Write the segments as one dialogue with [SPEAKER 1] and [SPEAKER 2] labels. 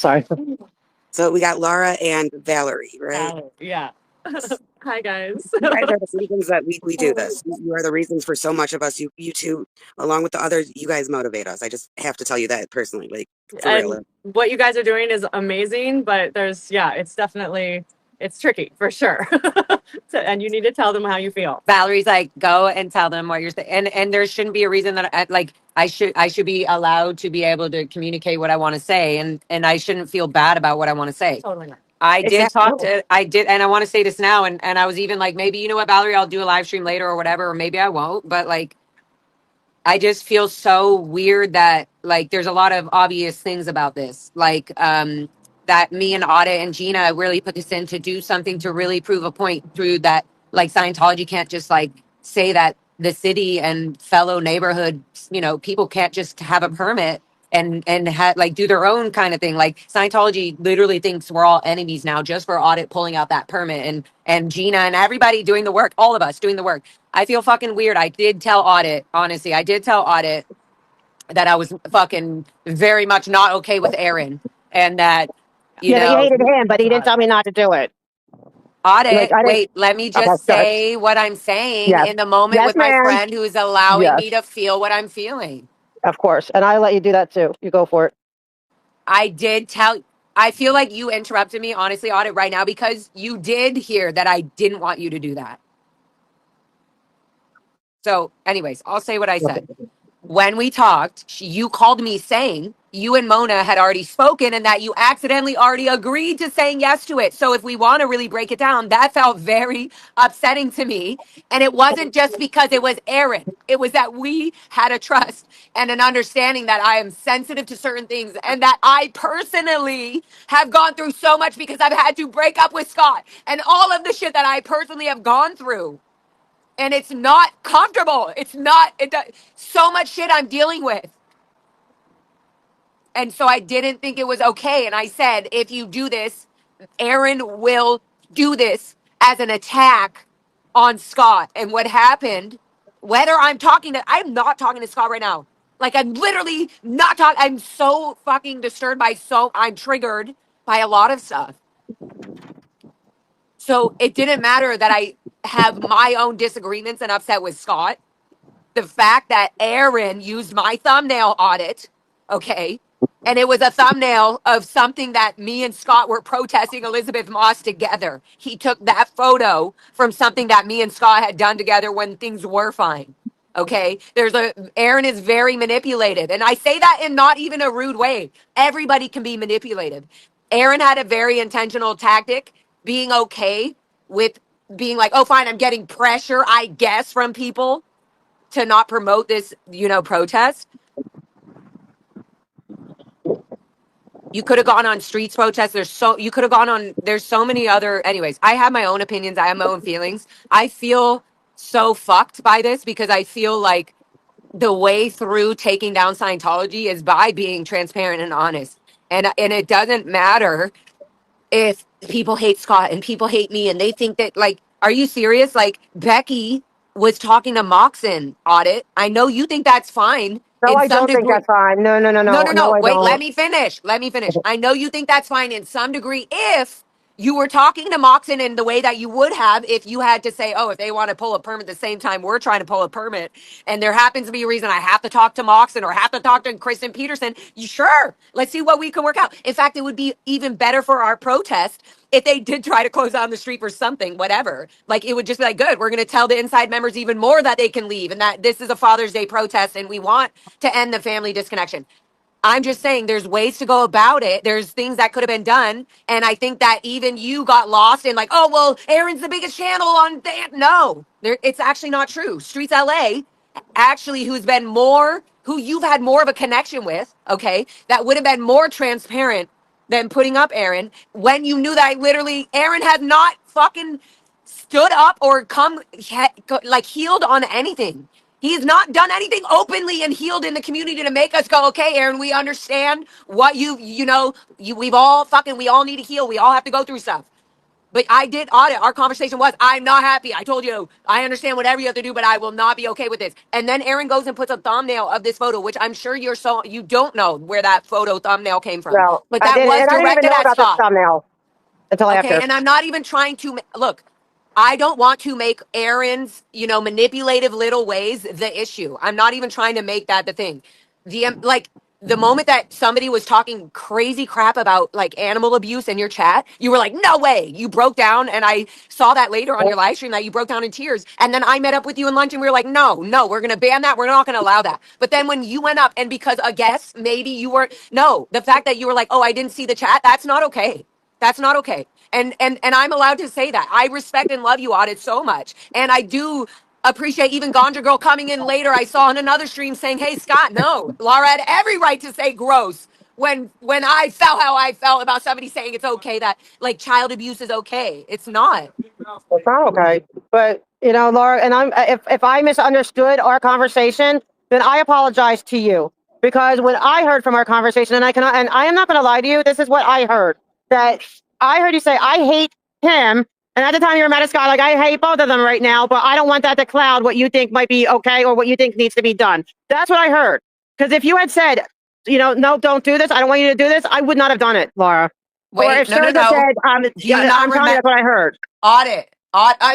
[SPEAKER 1] sorry.
[SPEAKER 2] So we got Laura and Valerie, right?
[SPEAKER 3] Yeah. Hi, guys.
[SPEAKER 2] You guys are the reasons that we do this. You are the reasons for so much of us. You two, along with the others, you guys motivate us. I just have to tell you that personally, like for real.
[SPEAKER 3] And what you guys are doing is amazing, but it's definitely, it's tricky for sure. And you need to tell them how you feel.
[SPEAKER 4] Valerie's like, go and tell them what you're saying, and there shouldn't be a reason that I should be allowed to be able to communicate what I want to say, and I shouldn't feel bad about what I want to say.
[SPEAKER 3] Totally not.
[SPEAKER 4] I did
[SPEAKER 2] Exactly.
[SPEAKER 4] and I want to say this now, and I was even like, maybe, you know what, Valerie, I'll do a live stream later or whatever, or maybe I won't, but like, I just feel so weird that like there's a lot of obvious things about this, like that me and Audit and Gina really put this in to do something to really prove a point through that, like Scientology can't just like say that the city and fellow neighborhood, you know, people can't just have a permit and like do their own kind of thing. Like Scientology literally thinks we're all enemies now just for Audit pulling out that permit, and Gina and everybody doing the work, all of us doing the work. I feel fucking weird. I did tell Audit, honestly, I did tell Audit that I was fucking very much not okay with Aaron, and that, you
[SPEAKER 1] Yeah, that you
[SPEAKER 4] know,
[SPEAKER 1] hated him, but he didn't tell me not to do it.
[SPEAKER 4] Audit,
[SPEAKER 1] Like, I didn't.
[SPEAKER 4] wait, let me
[SPEAKER 1] Okay,
[SPEAKER 4] just
[SPEAKER 1] good.
[SPEAKER 4] say what I'm saying
[SPEAKER 1] Yes.
[SPEAKER 4] in the moment
[SPEAKER 1] Yes,
[SPEAKER 4] with my
[SPEAKER 1] ma'am.
[SPEAKER 4] friend who is allowing
[SPEAKER 1] Yes,
[SPEAKER 4] me to feel what I'm feeling.
[SPEAKER 1] of course. And I let you do that too. You go for it.
[SPEAKER 4] I did tell, I feel like you interrupted me, honestly, Audit, right now, because you did hear that I didn't want you to do that. So, anyways, I'll say what I said. When we talked, you called me saying you and Mona had already spoken and that you accidentally already agreed to saying yes to it. So if we want to really break it down, that felt very upsetting to me. And it wasn't just because it was Aaron. It was that we had a trust and an understanding that I am sensitive to certain things, and that I personally have gone through so much because I've had to break up with Scott and all of the shit that I personally have gone through. And it's not comfortable. It's not, so much shit I'm dealing with. And so I didn't think it was okay. And I said, if you do this, Aaron will do this as an attack on Scott. And what happened, whether I'm not talking to Scott right now. Like, I'm literally not talking. I'm so fucking disturbed I'm triggered by a lot of stuff. So it didn't matter that I have my own disagreements and upset with Scott. The fact that Aaron used my thumbnail Audit, okay, and it was a thumbnail of something that me and Scott were protesting Elizabeth Moss together. He took that photo from something that me and Scott had done together when things were fine. Okay, Aaron is very manipulated, and I say that in not even a rude way. Everybody can be manipulated. Aaron had a very intentional tactic, being okay with being like, oh, fine, I'm getting pressure, I guess, from people to not promote this, protest. You could have gone on streets protests. You could have gone on, there's so many other, anyways, I have my own opinions. I have my own feelings. I feel so fucked by this because I feel like the way through taking down Scientology is by being transparent and honest. And it doesn't matter if people hate Scott and people hate me and they think that, like, are you serious? Like, Becky was talking to Moxon Audit. I know you think that's fine.
[SPEAKER 1] No,
[SPEAKER 4] In
[SPEAKER 1] I
[SPEAKER 4] some
[SPEAKER 1] don't think
[SPEAKER 4] degree.
[SPEAKER 1] that's fine. No, I
[SPEAKER 4] Wait, let
[SPEAKER 1] don't.
[SPEAKER 4] me finish. Let me finish. I know you think that's fine in some degree if you were talking to Moxon in the way that you would have if you had to say, oh, if they want to pull a permit at the same time we're trying to pull a permit, and there happens to be a reason I have to talk to Moxon or have to talk to Kristen Peterson, sure, let's see what we can work out. In fact, it would be even better for our protest if they did try to close down the street for something, whatever. Like, it would just be like, good, we're going to tell the inside members even more that they can leave and that this is a Father's Day protest and we want to end the family disconnection. I'm just saying there's ways to go about it. There's things that could have been done. And I think that even you got lost in like, oh, well, Aaron's the biggest channel on that. No, it's actually not true. Streets LA, actually, who you've had more of a connection with, okay, that would have been more transparent than putting up Aaron when you knew that literally Aaron had not fucking stood up or healed on anything. He's not done anything openly and healed in the community to make us go, okay, Aaron, we understand what we all need to heal. We all have to go through stuff. But I did audit. Our conversation was, I'm not happy. I told you, I understand whatever you have to do, but I will not be okay with this. And then Aaron goes and puts a thumbnail of this photo, which I'm sure you don't know where that photo thumbnail came from.
[SPEAKER 1] No,
[SPEAKER 4] But
[SPEAKER 1] I
[SPEAKER 4] that
[SPEAKER 1] didn't,
[SPEAKER 4] was
[SPEAKER 1] and I didn't even
[SPEAKER 4] directed
[SPEAKER 1] know
[SPEAKER 4] at
[SPEAKER 1] about this
[SPEAKER 4] Scott.
[SPEAKER 1] thumbnail until
[SPEAKER 4] Okay,
[SPEAKER 1] after.
[SPEAKER 4] and I'm not even trying to look. I don't want to make Aaron's, manipulative little ways the issue. I'm not even trying to make that the thing. The moment that somebody was talking crazy crap about like animal abuse in your chat, you were like, "No way!" You broke down, and I saw that later on your live stream that you broke down in tears. And then I met up with you in lunch, and we were like, "No, no, we're gonna ban that. We're not gonna allow that." But then when you went up, and because I guess maybe you were no, the fact that you were like, "Oh, I didn't see the chat," that's not okay. That's not okay. And I'm allowed to say that. I respect and love you, Audit, so much. And I do appreciate even Ganja Girl coming in later. I saw on another stream saying, "Hey Scott, no. Lara had every right to say gross when I felt how I felt about somebody saying it's okay that like child abuse is okay. It's not.
[SPEAKER 1] It's not okay. But Laura, and if I misunderstood our conversation, then I apologize to you because when I heard from our conversation, and I am not going to lie to you, this is what I heard. That I heard you say, "I hate him," and at the time you were mad at Scott, like I hate both of them right now, but I don't want that to cloud what you think might be okay or what you think needs to be done. That's what I heard. Because if you had said, "No, don't do this. I don't want you to do this," I would not have done it, Laura. Or
[SPEAKER 4] Wait,
[SPEAKER 1] if
[SPEAKER 4] no, no,
[SPEAKER 1] Serge had
[SPEAKER 4] no.
[SPEAKER 1] said,
[SPEAKER 4] Do you not
[SPEAKER 1] I'm telling you,
[SPEAKER 4] remember?
[SPEAKER 1] that's what I heard.
[SPEAKER 4] Audit.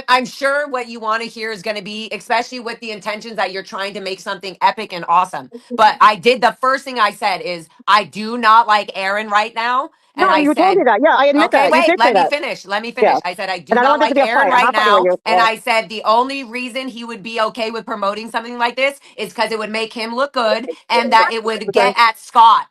[SPEAKER 4] I'm sure what you want to hear is going to be, especially with the intentions that you're trying to make something epic and awesome. But the first thing I said is, I do not like Aaron right now. And
[SPEAKER 1] No,
[SPEAKER 4] I
[SPEAKER 1] you told me
[SPEAKER 4] said,
[SPEAKER 1] that. Yeah, I admit
[SPEAKER 4] okay,
[SPEAKER 1] that. You
[SPEAKER 4] wait,
[SPEAKER 1] did say
[SPEAKER 4] let me
[SPEAKER 1] that.
[SPEAKER 4] finish. Let me
[SPEAKER 1] Yeah.
[SPEAKER 4] finish. I said, I do
[SPEAKER 1] And I don't
[SPEAKER 4] not
[SPEAKER 1] want this to
[SPEAKER 4] like
[SPEAKER 1] be a
[SPEAKER 4] Aaron
[SPEAKER 1] fight. I'm
[SPEAKER 4] right
[SPEAKER 1] not fighting with
[SPEAKER 4] now.
[SPEAKER 1] you.
[SPEAKER 4] And
[SPEAKER 1] Yeah.
[SPEAKER 4] I said, the only reason he would be okay with promoting something like this is because it would make him look good and that it would
[SPEAKER 1] Okay.
[SPEAKER 4] get at Scott.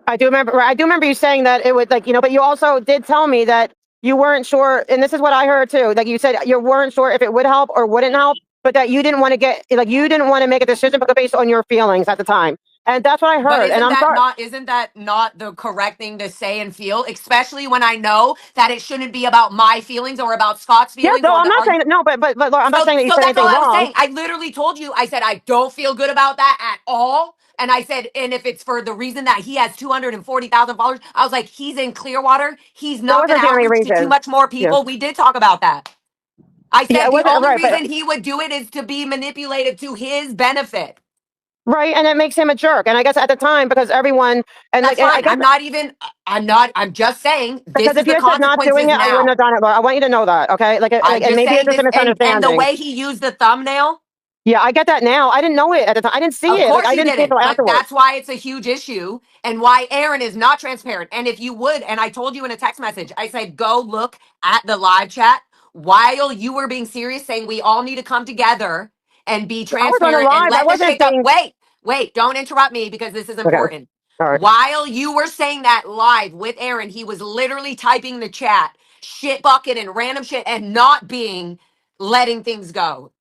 [SPEAKER 1] I do remember. Right, I do remember you saying that it would but you also did tell me that you weren't sure, and this is what I heard too. Like you said, you weren't sure if it would help or wouldn't help, but that you didn't want to you didn't want to make a decision based on your feelings at the time, and that's what I
[SPEAKER 4] But
[SPEAKER 1] heard. And I'm sorry.
[SPEAKER 4] isn't that not the correct thing to say and feel, especially when I know that it shouldn't be about my feelings or about Scott's
[SPEAKER 1] Yeah,
[SPEAKER 4] feelings
[SPEAKER 1] no,
[SPEAKER 4] or
[SPEAKER 1] I'm
[SPEAKER 4] the
[SPEAKER 1] not saying
[SPEAKER 4] argument.
[SPEAKER 1] that. No, but Laura, I'm not saying that you
[SPEAKER 4] So
[SPEAKER 1] said
[SPEAKER 4] that's
[SPEAKER 1] anything
[SPEAKER 4] all I was
[SPEAKER 1] wrong.
[SPEAKER 4] saying. I literally told you, I said, I don't feel good about that at all. And I said, and if it's for the reason that he has 240,000 followers, I was like, he's in Clearwater. He's
[SPEAKER 1] That
[SPEAKER 4] not going
[SPEAKER 1] wasn't
[SPEAKER 4] to
[SPEAKER 1] the only
[SPEAKER 4] outreach to too
[SPEAKER 1] reason.
[SPEAKER 4] much more
[SPEAKER 1] Yeah,
[SPEAKER 4] people. We did talk about that. I
[SPEAKER 1] yeah,
[SPEAKER 4] said
[SPEAKER 1] it
[SPEAKER 4] the
[SPEAKER 1] wasn't
[SPEAKER 4] only
[SPEAKER 1] right, but
[SPEAKER 4] reason he would do it is to be manipulated to his benefit.
[SPEAKER 1] right, and it makes him a jerk. And I guess at the time, because everyone and
[SPEAKER 4] That's
[SPEAKER 1] I
[SPEAKER 4] fine.
[SPEAKER 1] guess
[SPEAKER 4] I'm just saying this
[SPEAKER 1] because
[SPEAKER 4] is
[SPEAKER 1] if
[SPEAKER 4] the
[SPEAKER 1] you had said not doing
[SPEAKER 4] consequences
[SPEAKER 1] it, I wouldn't
[SPEAKER 4] now.
[SPEAKER 1] have done it, Laura. I want you to know that, okay?
[SPEAKER 4] I'm
[SPEAKER 1] And
[SPEAKER 4] just
[SPEAKER 1] maybe it's
[SPEAKER 4] saying
[SPEAKER 1] just a
[SPEAKER 4] this, and the
[SPEAKER 1] misunderstanding.
[SPEAKER 4] way he used the thumbnail,
[SPEAKER 1] Yeah, I get that now. I didn't know it at the time. I didn't see
[SPEAKER 4] of
[SPEAKER 1] it.
[SPEAKER 4] course
[SPEAKER 1] I
[SPEAKER 4] you
[SPEAKER 1] didn't see it
[SPEAKER 4] didn't,
[SPEAKER 1] until
[SPEAKER 4] but
[SPEAKER 1] afterwards.
[SPEAKER 4] that's why it's a huge issue and why Aaron is not transparent. And if you would, and I told you in a text message, I said, go look at the live chat while you were being serious, saying we all need to come together and be
[SPEAKER 1] I was on a
[SPEAKER 4] transparent and
[SPEAKER 1] live. I
[SPEAKER 4] let the
[SPEAKER 1] wasn't
[SPEAKER 4] shit go.
[SPEAKER 1] saying.
[SPEAKER 4] Wait, don't interrupt me because this is
[SPEAKER 1] Okay,
[SPEAKER 4] important.
[SPEAKER 1] all right.
[SPEAKER 4] While you were saying that live with Aaron, he was literally typing the chat, shit bucket and random shit, and not being letting things go.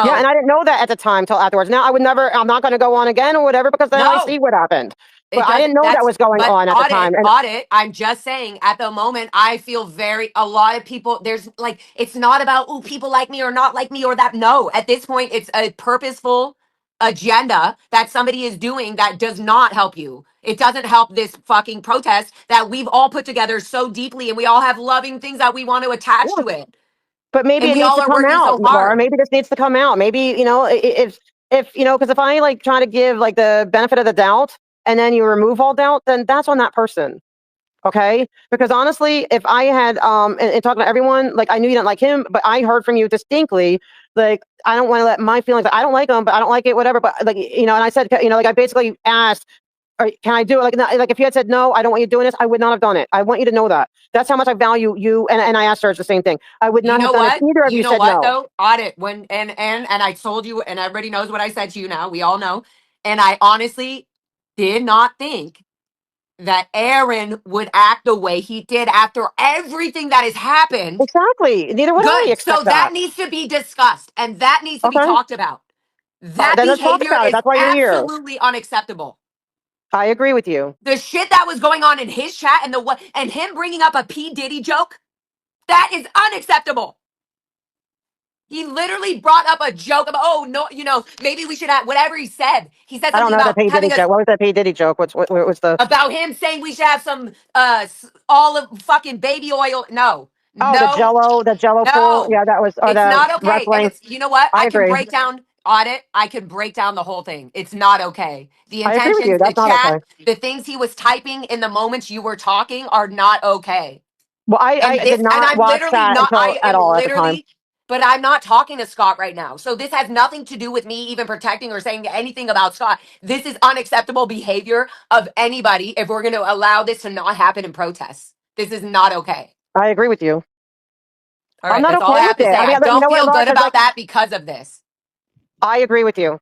[SPEAKER 1] Yeah, and
[SPEAKER 4] So
[SPEAKER 1] I didn't know that at the time till afterwards. Now I would never. I'm not going to go on again or whatever because then I
[SPEAKER 4] no,
[SPEAKER 1] see what happened.
[SPEAKER 4] it
[SPEAKER 1] But I
[SPEAKER 4] doesn't.
[SPEAKER 1] didn't know that
[SPEAKER 4] That's
[SPEAKER 1] was going
[SPEAKER 4] but
[SPEAKER 1] on at the time. And
[SPEAKER 4] audit. I'm just saying at the moment, I feel a lot of people, there's like, it's not about, oh, people like me or not like me or that. No, at this point, it's a purposeful agenda that somebody is doing that does not help you. It doesn't help this fucking protest that we've all put together so deeply and we all have loving things that we want to attach
[SPEAKER 1] yeah,
[SPEAKER 4] to it.
[SPEAKER 1] but maybe
[SPEAKER 4] And
[SPEAKER 1] it
[SPEAKER 4] we
[SPEAKER 1] needs
[SPEAKER 4] all
[SPEAKER 1] to
[SPEAKER 4] are
[SPEAKER 1] come
[SPEAKER 4] working
[SPEAKER 1] out,
[SPEAKER 4] so
[SPEAKER 1] Laura.
[SPEAKER 4] hard.
[SPEAKER 1] Maybe this needs to come out. Maybe if because if I like try to give like the benefit of the doubt and then you remove all doubt, then that's on that person. Okay, because honestly, if I had and talking to everyone, like I knew you didn't like him, but I heard from you distinctly, like I don't want to let my feelings. I don't like him, but I don't like it, whatever. But like and I said, like I basically asked, or can I do it? Like if you had said no, I don't want you doing this, I would not have done it. I want you to know that. That's how much I value you. And I asked her the same thing. I would
[SPEAKER 4] You
[SPEAKER 1] not have
[SPEAKER 4] know
[SPEAKER 1] done it.
[SPEAKER 4] what?
[SPEAKER 1] Either of
[SPEAKER 4] You
[SPEAKER 1] you
[SPEAKER 4] know
[SPEAKER 1] said
[SPEAKER 4] what
[SPEAKER 1] no.
[SPEAKER 4] though? Audit when and I told you and everybody knows what I said to you now. We all know. And I honestly did not think that Aaron would act the way he did after everything that has happened.
[SPEAKER 1] Exactly. Neither would I
[SPEAKER 4] Good. So
[SPEAKER 1] expect
[SPEAKER 4] that
[SPEAKER 1] that.
[SPEAKER 4] needs to be discussed and that needs to be
[SPEAKER 1] Okay.
[SPEAKER 4] talked about. That
[SPEAKER 1] Then let's talk
[SPEAKER 4] behavior
[SPEAKER 1] about it.
[SPEAKER 4] is
[SPEAKER 1] That's why you're here.
[SPEAKER 4] absolutely unacceptable.
[SPEAKER 1] I agree with you.
[SPEAKER 4] The shit that was going on in his chat and the what and him bringing up a P Diddy joke, that is unacceptable. He literally brought up a joke about, oh no, maybe we should have whatever he said. He said
[SPEAKER 1] I don't
[SPEAKER 4] something
[SPEAKER 1] know the
[SPEAKER 4] about
[SPEAKER 1] P Diddy
[SPEAKER 4] having a
[SPEAKER 1] joke. What was that P Diddy joke? What was the?
[SPEAKER 4] about him saying we should have some olive fucking baby oil. No,
[SPEAKER 1] Oh,
[SPEAKER 4] no,
[SPEAKER 1] the Jello pool.
[SPEAKER 4] no.
[SPEAKER 1] Yeah, that was, or
[SPEAKER 4] It's
[SPEAKER 1] the
[SPEAKER 4] not okay. And
[SPEAKER 1] wrestling.
[SPEAKER 4] it's, you know what?
[SPEAKER 1] I
[SPEAKER 4] I can
[SPEAKER 1] agree.
[SPEAKER 4] break down Audit. I can break down the whole thing. It's not okay. The
[SPEAKER 1] I agree with you.
[SPEAKER 4] intentions, the
[SPEAKER 1] That's not
[SPEAKER 4] chat,
[SPEAKER 1] okay.
[SPEAKER 4] the things he was typing in the moments you were talking are not okay.
[SPEAKER 1] Well,
[SPEAKER 4] And
[SPEAKER 1] I did not
[SPEAKER 4] I'm
[SPEAKER 1] watch
[SPEAKER 4] literally
[SPEAKER 1] that
[SPEAKER 4] not,
[SPEAKER 1] until
[SPEAKER 4] I
[SPEAKER 1] at
[SPEAKER 4] am
[SPEAKER 1] all at the time.
[SPEAKER 4] literally, but I'm not talking to Scott right now. So this has nothing to do with me even protecting or saying anything about Scott. This is unacceptable behavior of anybody if we're going to allow this to not happen in protests. This is not okay.
[SPEAKER 1] I agree with you.
[SPEAKER 4] All
[SPEAKER 1] I'm
[SPEAKER 4] right,
[SPEAKER 1] not
[SPEAKER 4] that's all
[SPEAKER 1] okay
[SPEAKER 4] I
[SPEAKER 1] with
[SPEAKER 4] have to
[SPEAKER 1] it.
[SPEAKER 4] say.
[SPEAKER 1] I mean,
[SPEAKER 4] I
[SPEAKER 1] you
[SPEAKER 4] don't
[SPEAKER 1] know what,
[SPEAKER 4] feel
[SPEAKER 1] Laura?
[SPEAKER 4] good
[SPEAKER 1] Because
[SPEAKER 4] about
[SPEAKER 1] like,
[SPEAKER 4] that because of this.
[SPEAKER 1] I agree with you.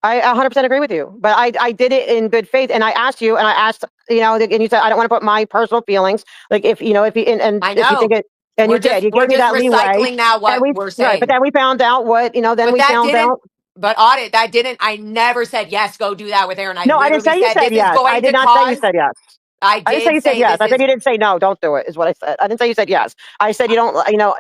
[SPEAKER 1] I 100% agree with you. But I did it in good faith, and I asked you, and I asked, and you said I don't want to put my personal feelings, like if if you and
[SPEAKER 4] I
[SPEAKER 1] if you think
[SPEAKER 4] know.
[SPEAKER 1] it, and you did, you
[SPEAKER 4] We're
[SPEAKER 1] gave me
[SPEAKER 4] just
[SPEAKER 1] that leeway,
[SPEAKER 4] recycling now
[SPEAKER 1] and
[SPEAKER 4] what
[SPEAKER 1] we
[SPEAKER 4] we're
[SPEAKER 1] right. But
[SPEAKER 4] saying.
[SPEAKER 1] then we found out what then
[SPEAKER 4] But
[SPEAKER 1] we
[SPEAKER 4] that
[SPEAKER 1] found
[SPEAKER 4] didn't,
[SPEAKER 1] out.
[SPEAKER 4] but Audit, that didn't, I never said, yes, go do that with Aaron. I
[SPEAKER 1] No, I didn't
[SPEAKER 4] literally
[SPEAKER 1] say you
[SPEAKER 4] said,
[SPEAKER 1] said
[SPEAKER 4] this is
[SPEAKER 1] yes. I
[SPEAKER 4] going
[SPEAKER 1] did
[SPEAKER 4] to
[SPEAKER 1] not say you
[SPEAKER 4] cause,
[SPEAKER 1] said yes.
[SPEAKER 4] I
[SPEAKER 1] I didn't say
[SPEAKER 4] did
[SPEAKER 1] you said
[SPEAKER 4] say
[SPEAKER 1] yes.
[SPEAKER 4] this
[SPEAKER 1] I said
[SPEAKER 4] is,
[SPEAKER 1] you didn't say no. Don't do it. Is what I said. I didn't say you said yes. I said you don't.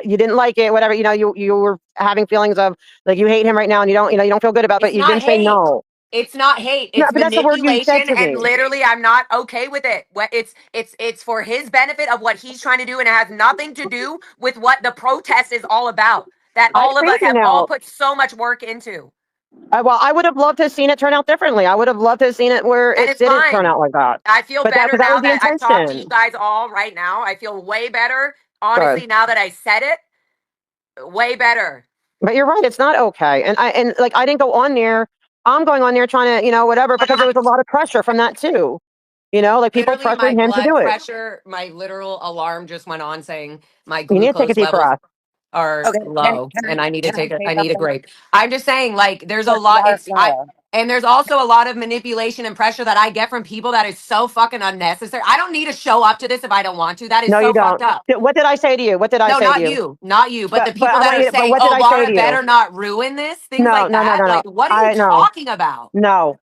[SPEAKER 1] You didn't like it. Whatever. You were having feelings of like you hate him right now, and you don't feel good about it.
[SPEAKER 4] it's
[SPEAKER 1] But you
[SPEAKER 4] not
[SPEAKER 1] didn't say
[SPEAKER 4] hate.
[SPEAKER 1] no.
[SPEAKER 4] It's not hate.
[SPEAKER 1] No,
[SPEAKER 4] It's
[SPEAKER 1] but that's the word you said
[SPEAKER 4] manipulation,
[SPEAKER 1] to
[SPEAKER 4] and
[SPEAKER 1] me.
[SPEAKER 4] literally, I'm not okay with it. It's for his benefit of what he's trying to do, and it has nothing to do with what the protest is all about. That
[SPEAKER 1] I
[SPEAKER 4] all of
[SPEAKER 1] agree
[SPEAKER 4] us
[SPEAKER 1] with you
[SPEAKER 4] have all
[SPEAKER 1] now.
[SPEAKER 4] put so much work into,
[SPEAKER 1] Well, I would have loved to have seen it turn out differently. I would have loved to have seen it where
[SPEAKER 4] and
[SPEAKER 1] it
[SPEAKER 4] it's
[SPEAKER 1] didn't turn
[SPEAKER 4] fine.
[SPEAKER 1] out like that.
[SPEAKER 4] I feel
[SPEAKER 1] But
[SPEAKER 4] better
[SPEAKER 1] because that was
[SPEAKER 4] now
[SPEAKER 1] the
[SPEAKER 4] that I've talked to you
[SPEAKER 1] intention.
[SPEAKER 4] guys all right now. I feel way better,
[SPEAKER 1] Good.
[SPEAKER 4] honestly. Now that I said it, way better.
[SPEAKER 1] But you're right. It's not okay. And like I didn't go on there. I'm going on there trying to whatever because there was a lot of pressure from that too. Like people
[SPEAKER 4] Literally, my
[SPEAKER 1] pressuring him to
[SPEAKER 4] blood
[SPEAKER 1] do it.
[SPEAKER 4] pressure, my literal alarm just went on saying my
[SPEAKER 1] You need to take a
[SPEAKER 4] glucose
[SPEAKER 1] deep
[SPEAKER 4] levels
[SPEAKER 1] breath.
[SPEAKER 4] are
[SPEAKER 2] Okay,
[SPEAKER 4] low and I need to
[SPEAKER 2] can I
[SPEAKER 4] take a
[SPEAKER 2] say
[SPEAKER 4] I need a
[SPEAKER 2] something?
[SPEAKER 4] grape. I'm just saying, like, there's a
[SPEAKER 2] Laura,
[SPEAKER 4] lot, it's I
[SPEAKER 2] Laura.
[SPEAKER 4] and there's also a lot of manipulation and pressure that I get from people that is so fucking unnecessary. I don't need to show up to this if I don't want to. That is
[SPEAKER 1] No, you
[SPEAKER 4] so
[SPEAKER 1] don't.
[SPEAKER 4] fucked up.
[SPEAKER 1] What did I say to you? What did I
[SPEAKER 4] No,
[SPEAKER 1] say to
[SPEAKER 4] not
[SPEAKER 1] you?
[SPEAKER 4] you. Not you. But the
[SPEAKER 1] But
[SPEAKER 4] people
[SPEAKER 1] I
[SPEAKER 4] that
[SPEAKER 1] want
[SPEAKER 4] are
[SPEAKER 1] you. But
[SPEAKER 4] saying,
[SPEAKER 1] what did
[SPEAKER 4] oh,
[SPEAKER 1] I say
[SPEAKER 4] Laura
[SPEAKER 1] to you?
[SPEAKER 4] better not ruin this, things
[SPEAKER 1] No,
[SPEAKER 4] like
[SPEAKER 1] no, no,
[SPEAKER 4] that.
[SPEAKER 1] no, no.
[SPEAKER 4] Like, what are you
[SPEAKER 1] I no,
[SPEAKER 4] talking about?
[SPEAKER 1] no.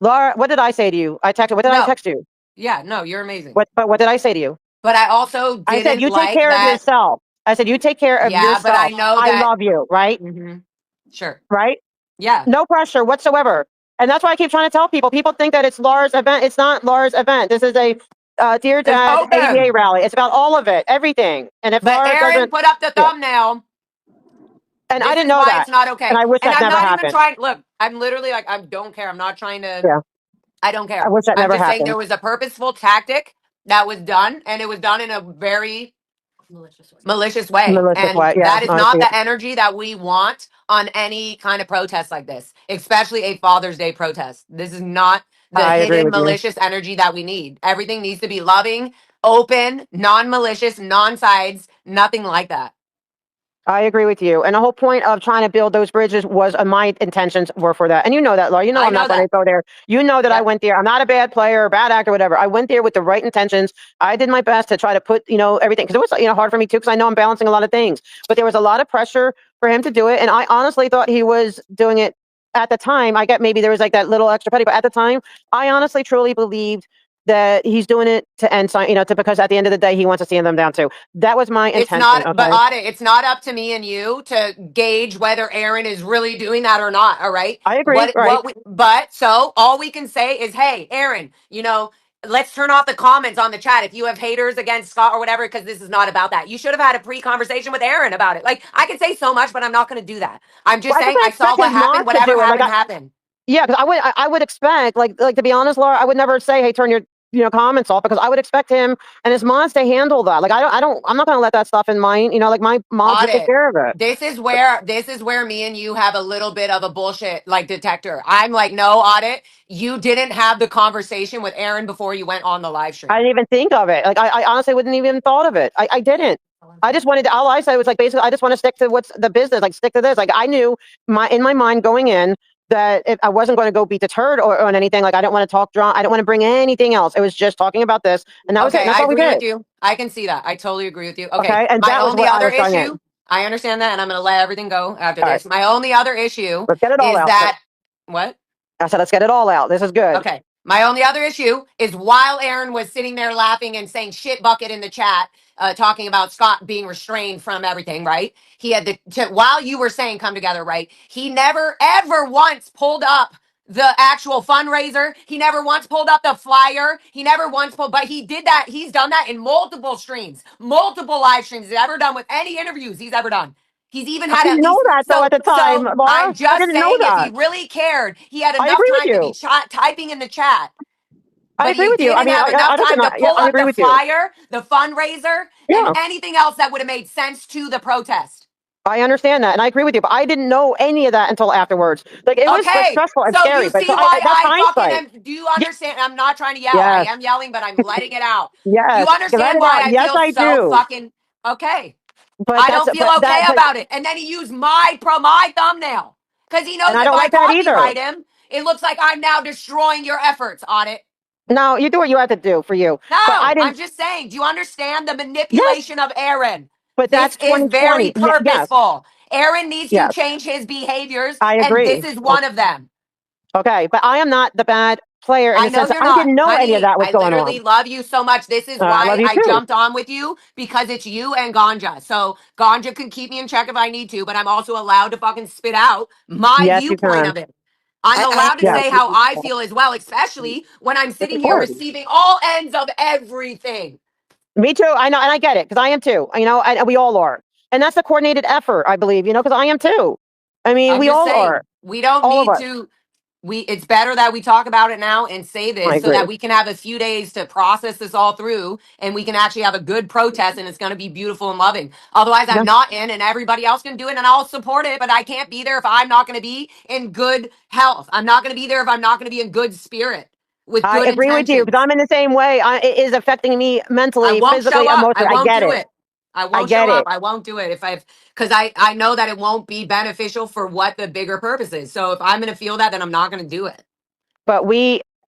[SPEAKER 1] Laura, what did I say to you? I texted. What did I
[SPEAKER 4] No.
[SPEAKER 1] text you?
[SPEAKER 4] Yeah, no, you're amazing.
[SPEAKER 1] What? But what did I say to you?
[SPEAKER 4] But I also
[SPEAKER 1] I said
[SPEAKER 4] didn't
[SPEAKER 1] you take
[SPEAKER 4] like
[SPEAKER 1] care of
[SPEAKER 4] that.
[SPEAKER 1] yourself. I said you take care of
[SPEAKER 4] Yeah, but I
[SPEAKER 1] yourself.
[SPEAKER 4] know
[SPEAKER 1] I
[SPEAKER 4] that.
[SPEAKER 1] love you. Right?
[SPEAKER 4] Mhm. Sure.
[SPEAKER 1] Right?
[SPEAKER 4] Yeah.
[SPEAKER 1] No pressure whatsoever. And that's why I keep trying to tell people. People think that it's Laura's event. It's not Laura's event. This is a Dear
[SPEAKER 4] It's
[SPEAKER 1] Dad ADA
[SPEAKER 4] open.
[SPEAKER 1] rally. It's about all of it, everything. And if
[SPEAKER 4] But
[SPEAKER 1] Laura
[SPEAKER 4] Aaron
[SPEAKER 1] doesn't,
[SPEAKER 4] put up the
[SPEAKER 1] yeah.
[SPEAKER 4] thumbnail.
[SPEAKER 1] And I
[SPEAKER 4] This
[SPEAKER 1] didn't
[SPEAKER 4] is
[SPEAKER 1] know
[SPEAKER 4] why
[SPEAKER 1] that.
[SPEAKER 4] it's not
[SPEAKER 1] And
[SPEAKER 4] okay.
[SPEAKER 1] I wish
[SPEAKER 4] And
[SPEAKER 1] that
[SPEAKER 4] I'm
[SPEAKER 1] never
[SPEAKER 4] not even
[SPEAKER 1] happened.
[SPEAKER 4] trying. Look, I'm literally like, I don't care. I'm not trying to,
[SPEAKER 1] Yeah.
[SPEAKER 4] I don't
[SPEAKER 1] I
[SPEAKER 4] care.
[SPEAKER 1] wish that
[SPEAKER 4] I'm
[SPEAKER 1] never
[SPEAKER 4] just saying
[SPEAKER 1] happened.
[SPEAKER 4] there was a purposeful tactic that was done, and it was done in a very malicious way.
[SPEAKER 1] Malicious
[SPEAKER 4] And
[SPEAKER 1] way. Yeah.
[SPEAKER 4] that is
[SPEAKER 1] I
[SPEAKER 4] not
[SPEAKER 1] see it.
[SPEAKER 4] the energy that we want on any kind of protest like this, especially a Father's Day protest. This is not the
[SPEAKER 1] I agree
[SPEAKER 4] hidden
[SPEAKER 1] with you.
[SPEAKER 4] malicious energy that we need. Everything needs to be loving, open, non malicious, non sides, nothing like that.
[SPEAKER 1] I agree with you. And the whole point of trying to build those bridges was my intentions were for that. And you know that, Laura. You know
[SPEAKER 4] I
[SPEAKER 1] I'm
[SPEAKER 4] know
[SPEAKER 1] not going to
[SPEAKER 4] that.
[SPEAKER 1] go there. You know that I
[SPEAKER 4] Yep.
[SPEAKER 1] went there. I'm not a bad player or bad actor, whatever. I went there with the right intentions. I did my best to try to put, everything because it was, hard for me too because I know I'm balancing a lot of things. But there was a lot of pressure for him to do it, and I honestly thought he was doing it at the time. I get maybe there was like that little extra petty, but at the time, I honestly truly believed that he's doing it to end, because at the end of the day, he wants to see them down too. That was my
[SPEAKER 4] It's
[SPEAKER 1] intention.
[SPEAKER 4] not, but
[SPEAKER 1] Okay.
[SPEAKER 4] Audit, it's not up to me and you to gauge whether Aaron is really doing that or not. All right.
[SPEAKER 1] I agree. Right.
[SPEAKER 4] But so all we can say is, hey, Aaron, let's turn off the comments on the chat if you have haters against Scott or whatever, because this is not about that. You should have had a pre-conversation with Aaron about it. Like, I can say so much, but I'm not going to do that. I'm just
[SPEAKER 1] Well, I guess
[SPEAKER 4] saying
[SPEAKER 1] I
[SPEAKER 4] I saw
[SPEAKER 1] expect
[SPEAKER 4] what
[SPEAKER 1] his
[SPEAKER 4] happened.
[SPEAKER 1] mom to
[SPEAKER 4] Whatever
[SPEAKER 1] do it. Like,
[SPEAKER 4] happened, happened.
[SPEAKER 1] yeah, because I would expect, like to be honest, Laura, I would never say, "Hey, turn your comments off," because I would expect him and his moms to handle that. Like, I'm not going to let that stuff in mine. Like my moms would take
[SPEAKER 4] Audit.
[SPEAKER 1] care of it.
[SPEAKER 4] This is where me and you have a little bit of a bullshit like detector. I'm like, no, Audit. You didn't have the conversation with Aaron before you went on the live
[SPEAKER 1] I
[SPEAKER 4] stream.
[SPEAKER 1] didn't even think of it. Like, I honestly wouldn't even thought of it. I didn't. I just wanted to, all I said was like basically I just want to stick to what's the business, like stick to this. Like I knew in my mind going in that if I wasn't going to go be deterred or on anything, like I didn't want to talk drama, I didn't want to bring anything else. It was just talking about this, and that was it.
[SPEAKER 4] Okay,
[SPEAKER 1] And that's
[SPEAKER 4] I
[SPEAKER 1] all we
[SPEAKER 4] agree with
[SPEAKER 1] did.
[SPEAKER 4] you. I can see that. I totally agree with you. Okay,
[SPEAKER 1] Okay, and
[SPEAKER 4] my
[SPEAKER 1] that was
[SPEAKER 4] only
[SPEAKER 1] what I
[SPEAKER 4] other
[SPEAKER 1] was going
[SPEAKER 4] issue,
[SPEAKER 1] in.
[SPEAKER 4] I understand that, and I'm going to let everything go after
[SPEAKER 1] All right,
[SPEAKER 4] this. My only other issue
[SPEAKER 1] let's get it all
[SPEAKER 4] is
[SPEAKER 1] out.
[SPEAKER 4] that, what?
[SPEAKER 1] I said let's get it all out. This is good.
[SPEAKER 4] Okay. My only other issue is while Aaron was sitting there laughing and saying shit bucket in the chat, talking about Scott being restrained from everything, right? He had while you were saying come together, right? He never ever once pulled up the actual fundraiser. He never once pulled up the flyer. He never once pulled, but he did that. He's done that in multiple streams, multiple live streams he's ever done with any interviews he's ever done. He's even
[SPEAKER 1] I
[SPEAKER 4] had
[SPEAKER 1] didn't
[SPEAKER 4] at
[SPEAKER 1] know
[SPEAKER 4] least
[SPEAKER 1] that though at the time,
[SPEAKER 4] so
[SPEAKER 1] Laura.
[SPEAKER 4] I'm
[SPEAKER 1] I
[SPEAKER 4] just
[SPEAKER 1] didn't know
[SPEAKER 4] saying if he
[SPEAKER 1] that.
[SPEAKER 4] really cared, he had
[SPEAKER 1] I
[SPEAKER 4] enough
[SPEAKER 1] agree with
[SPEAKER 4] time to be
[SPEAKER 1] you.
[SPEAKER 4] typing in the chat.
[SPEAKER 1] I
[SPEAKER 4] But
[SPEAKER 1] agree
[SPEAKER 4] he
[SPEAKER 1] with you. I
[SPEAKER 4] didn't
[SPEAKER 1] mean,
[SPEAKER 4] have enough
[SPEAKER 1] listen,
[SPEAKER 4] time to
[SPEAKER 1] yeah,
[SPEAKER 4] pull
[SPEAKER 1] I
[SPEAKER 4] up
[SPEAKER 1] agree
[SPEAKER 4] the
[SPEAKER 1] with you.
[SPEAKER 4] flyer, the fundraiser, and
[SPEAKER 1] Yeah,
[SPEAKER 4] anything else that would have made sense to the protest.
[SPEAKER 1] I understand that, and I agree with you. But I didn't know any of that until afterwards. Like it was like
[SPEAKER 4] Okay,
[SPEAKER 1] stressful and
[SPEAKER 4] so
[SPEAKER 1] scary.
[SPEAKER 4] you
[SPEAKER 1] But
[SPEAKER 4] see
[SPEAKER 1] so
[SPEAKER 4] why
[SPEAKER 1] that's
[SPEAKER 4] I fucking
[SPEAKER 1] hindsight.
[SPEAKER 4] am. Do you understand? I'm not trying to yell. I
[SPEAKER 1] Yes,
[SPEAKER 4] am yelling, but I'm letting it out. Do you
[SPEAKER 1] yes. Let
[SPEAKER 4] understand
[SPEAKER 1] it
[SPEAKER 4] why
[SPEAKER 1] out.
[SPEAKER 4] I
[SPEAKER 1] Yes,
[SPEAKER 4] feel
[SPEAKER 1] I
[SPEAKER 4] so
[SPEAKER 1] do.
[SPEAKER 4] fucking okay?
[SPEAKER 1] But
[SPEAKER 4] I
[SPEAKER 1] that's
[SPEAKER 4] don't feel
[SPEAKER 1] but
[SPEAKER 4] okay
[SPEAKER 1] that but
[SPEAKER 4] about it. And then he used my thumbnail because he knows
[SPEAKER 1] and I
[SPEAKER 4] if
[SPEAKER 1] don't
[SPEAKER 4] I
[SPEAKER 1] like that either.
[SPEAKER 4] copyright him, it looks like I'm now destroying your efforts on it.
[SPEAKER 1] No, you do what you have to do for you. But I
[SPEAKER 4] No, I'm
[SPEAKER 1] didn't.
[SPEAKER 4] just saying, do you understand the
[SPEAKER 1] Yes,
[SPEAKER 4] manipulation of Aaron?
[SPEAKER 1] but
[SPEAKER 4] This
[SPEAKER 1] that's
[SPEAKER 4] is very
[SPEAKER 1] 2020. Yes,
[SPEAKER 4] purposeful. Aaron needs to
[SPEAKER 1] yes.
[SPEAKER 4] change his behaviors,
[SPEAKER 1] I
[SPEAKER 4] and
[SPEAKER 1] agree.
[SPEAKER 4] this is one of them.
[SPEAKER 1] Okay, but I am not the bad player in
[SPEAKER 4] I
[SPEAKER 1] the
[SPEAKER 4] know
[SPEAKER 1] sense that
[SPEAKER 4] you're
[SPEAKER 1] I
[SPEAKER 4] not,
[SPEAKER 1] didn't know any of
[SPEAKER 4] honey.
[SPEAKER 1] that was
[SPEAKER 4] I
[SPEAKER 1] going
[SPEAKER 4] literally
[SPEAKER 1] on.
[SPEAKER 4] love you so much. This is
[SPEAKER 1] I love
[SPEAKER 4] why
[SPEAKER 1] you
[SPEAKER 4] I
[SPEAKER 1] too.
[SPEAKER 4] jumped on with you because it's you and Ganja. So Ganja can keep me in check if I need to, but I'm also allowed to fucking spit out my
[SPEAKER 1] Yes, you
[SPEAKER 4] viewpoint
[SPEAKER 1] can.
[SPEAKER 4] of it. I'm
[SPEAKER 2] I have
[SPEAKER 4] allowed to
[SPEAKER 1] Yes,
[SPEAKER 4] say how I feel as well, especially when I'm
[SPEAKER 1] it's
[SPEAKER 4] sitting here
[SPEAKER 1] important.
[SPEAKER 4] receiving all ends of everything.
[SPEAKER 1] Me too. I know, and I get it because I am too. You know, and we all are. And that's a coordinated effort, I believe. You know, because I am too. I mean,
[SPEAKER 4] I'm
[SPEAKER 1] we
[SPEAKER 4] just
[SPEAKER 1] all are.
[SPEAKER 4] saying, we don't
[SPEAKER 1] All of
[SPEAKER 4] need
[SPEAKER 1] us.
[SPEAKER 4] to. It's better that we talk about it now and say
[SPEAKER 1] I
[SPEAKER 4] this so
[SPEAKER 1] agree.
[SPEAKER 4] that we can have a few days to process this all through and we can actually have a good protest and it's going to be beautiful and loving. Otherwise,
[SPEAKER 1] Yeah,
[SPEAKER 4] I'm not in and everybody else can do it and I'll support it, but I can't be there if I'm not going to be in good health. I'm not going to be there if I'm not going to be in good spirit with
[SPEAKER 1] I
[SPEAKER 4] good
[SPEAKER 1] agree with you because
[SPEAKER 4] intentions.
[SPEAKER 1] I'm in the same way. It is affecting me
[SPEAKER 4] I
[SPEAKER 1] mentally,
[SPEAKER 4] won't show
[SPEAKER 1] physically,
[SPEAKER 4] up. I
[SPEAKER 1] emotionally. I
[SPEAKER 4] won't
[SPEAKER 1] get
[SPEAKER 4] do
[SPEAKER 1] it.
[SPEAKER 4] it. I
[SPEAKER 1] I
[SPEAKER 4] won't show
[SPEAKER 1] get
[SPEAKER 4] up.
[SPEAKER 1] it.
[SPEAKER 4] I won't do it because I know that it won't be beneficial for what the bigger purpose is. So if I'm going to feel that, then I'm not going to do it.
[SPEAKER 1] But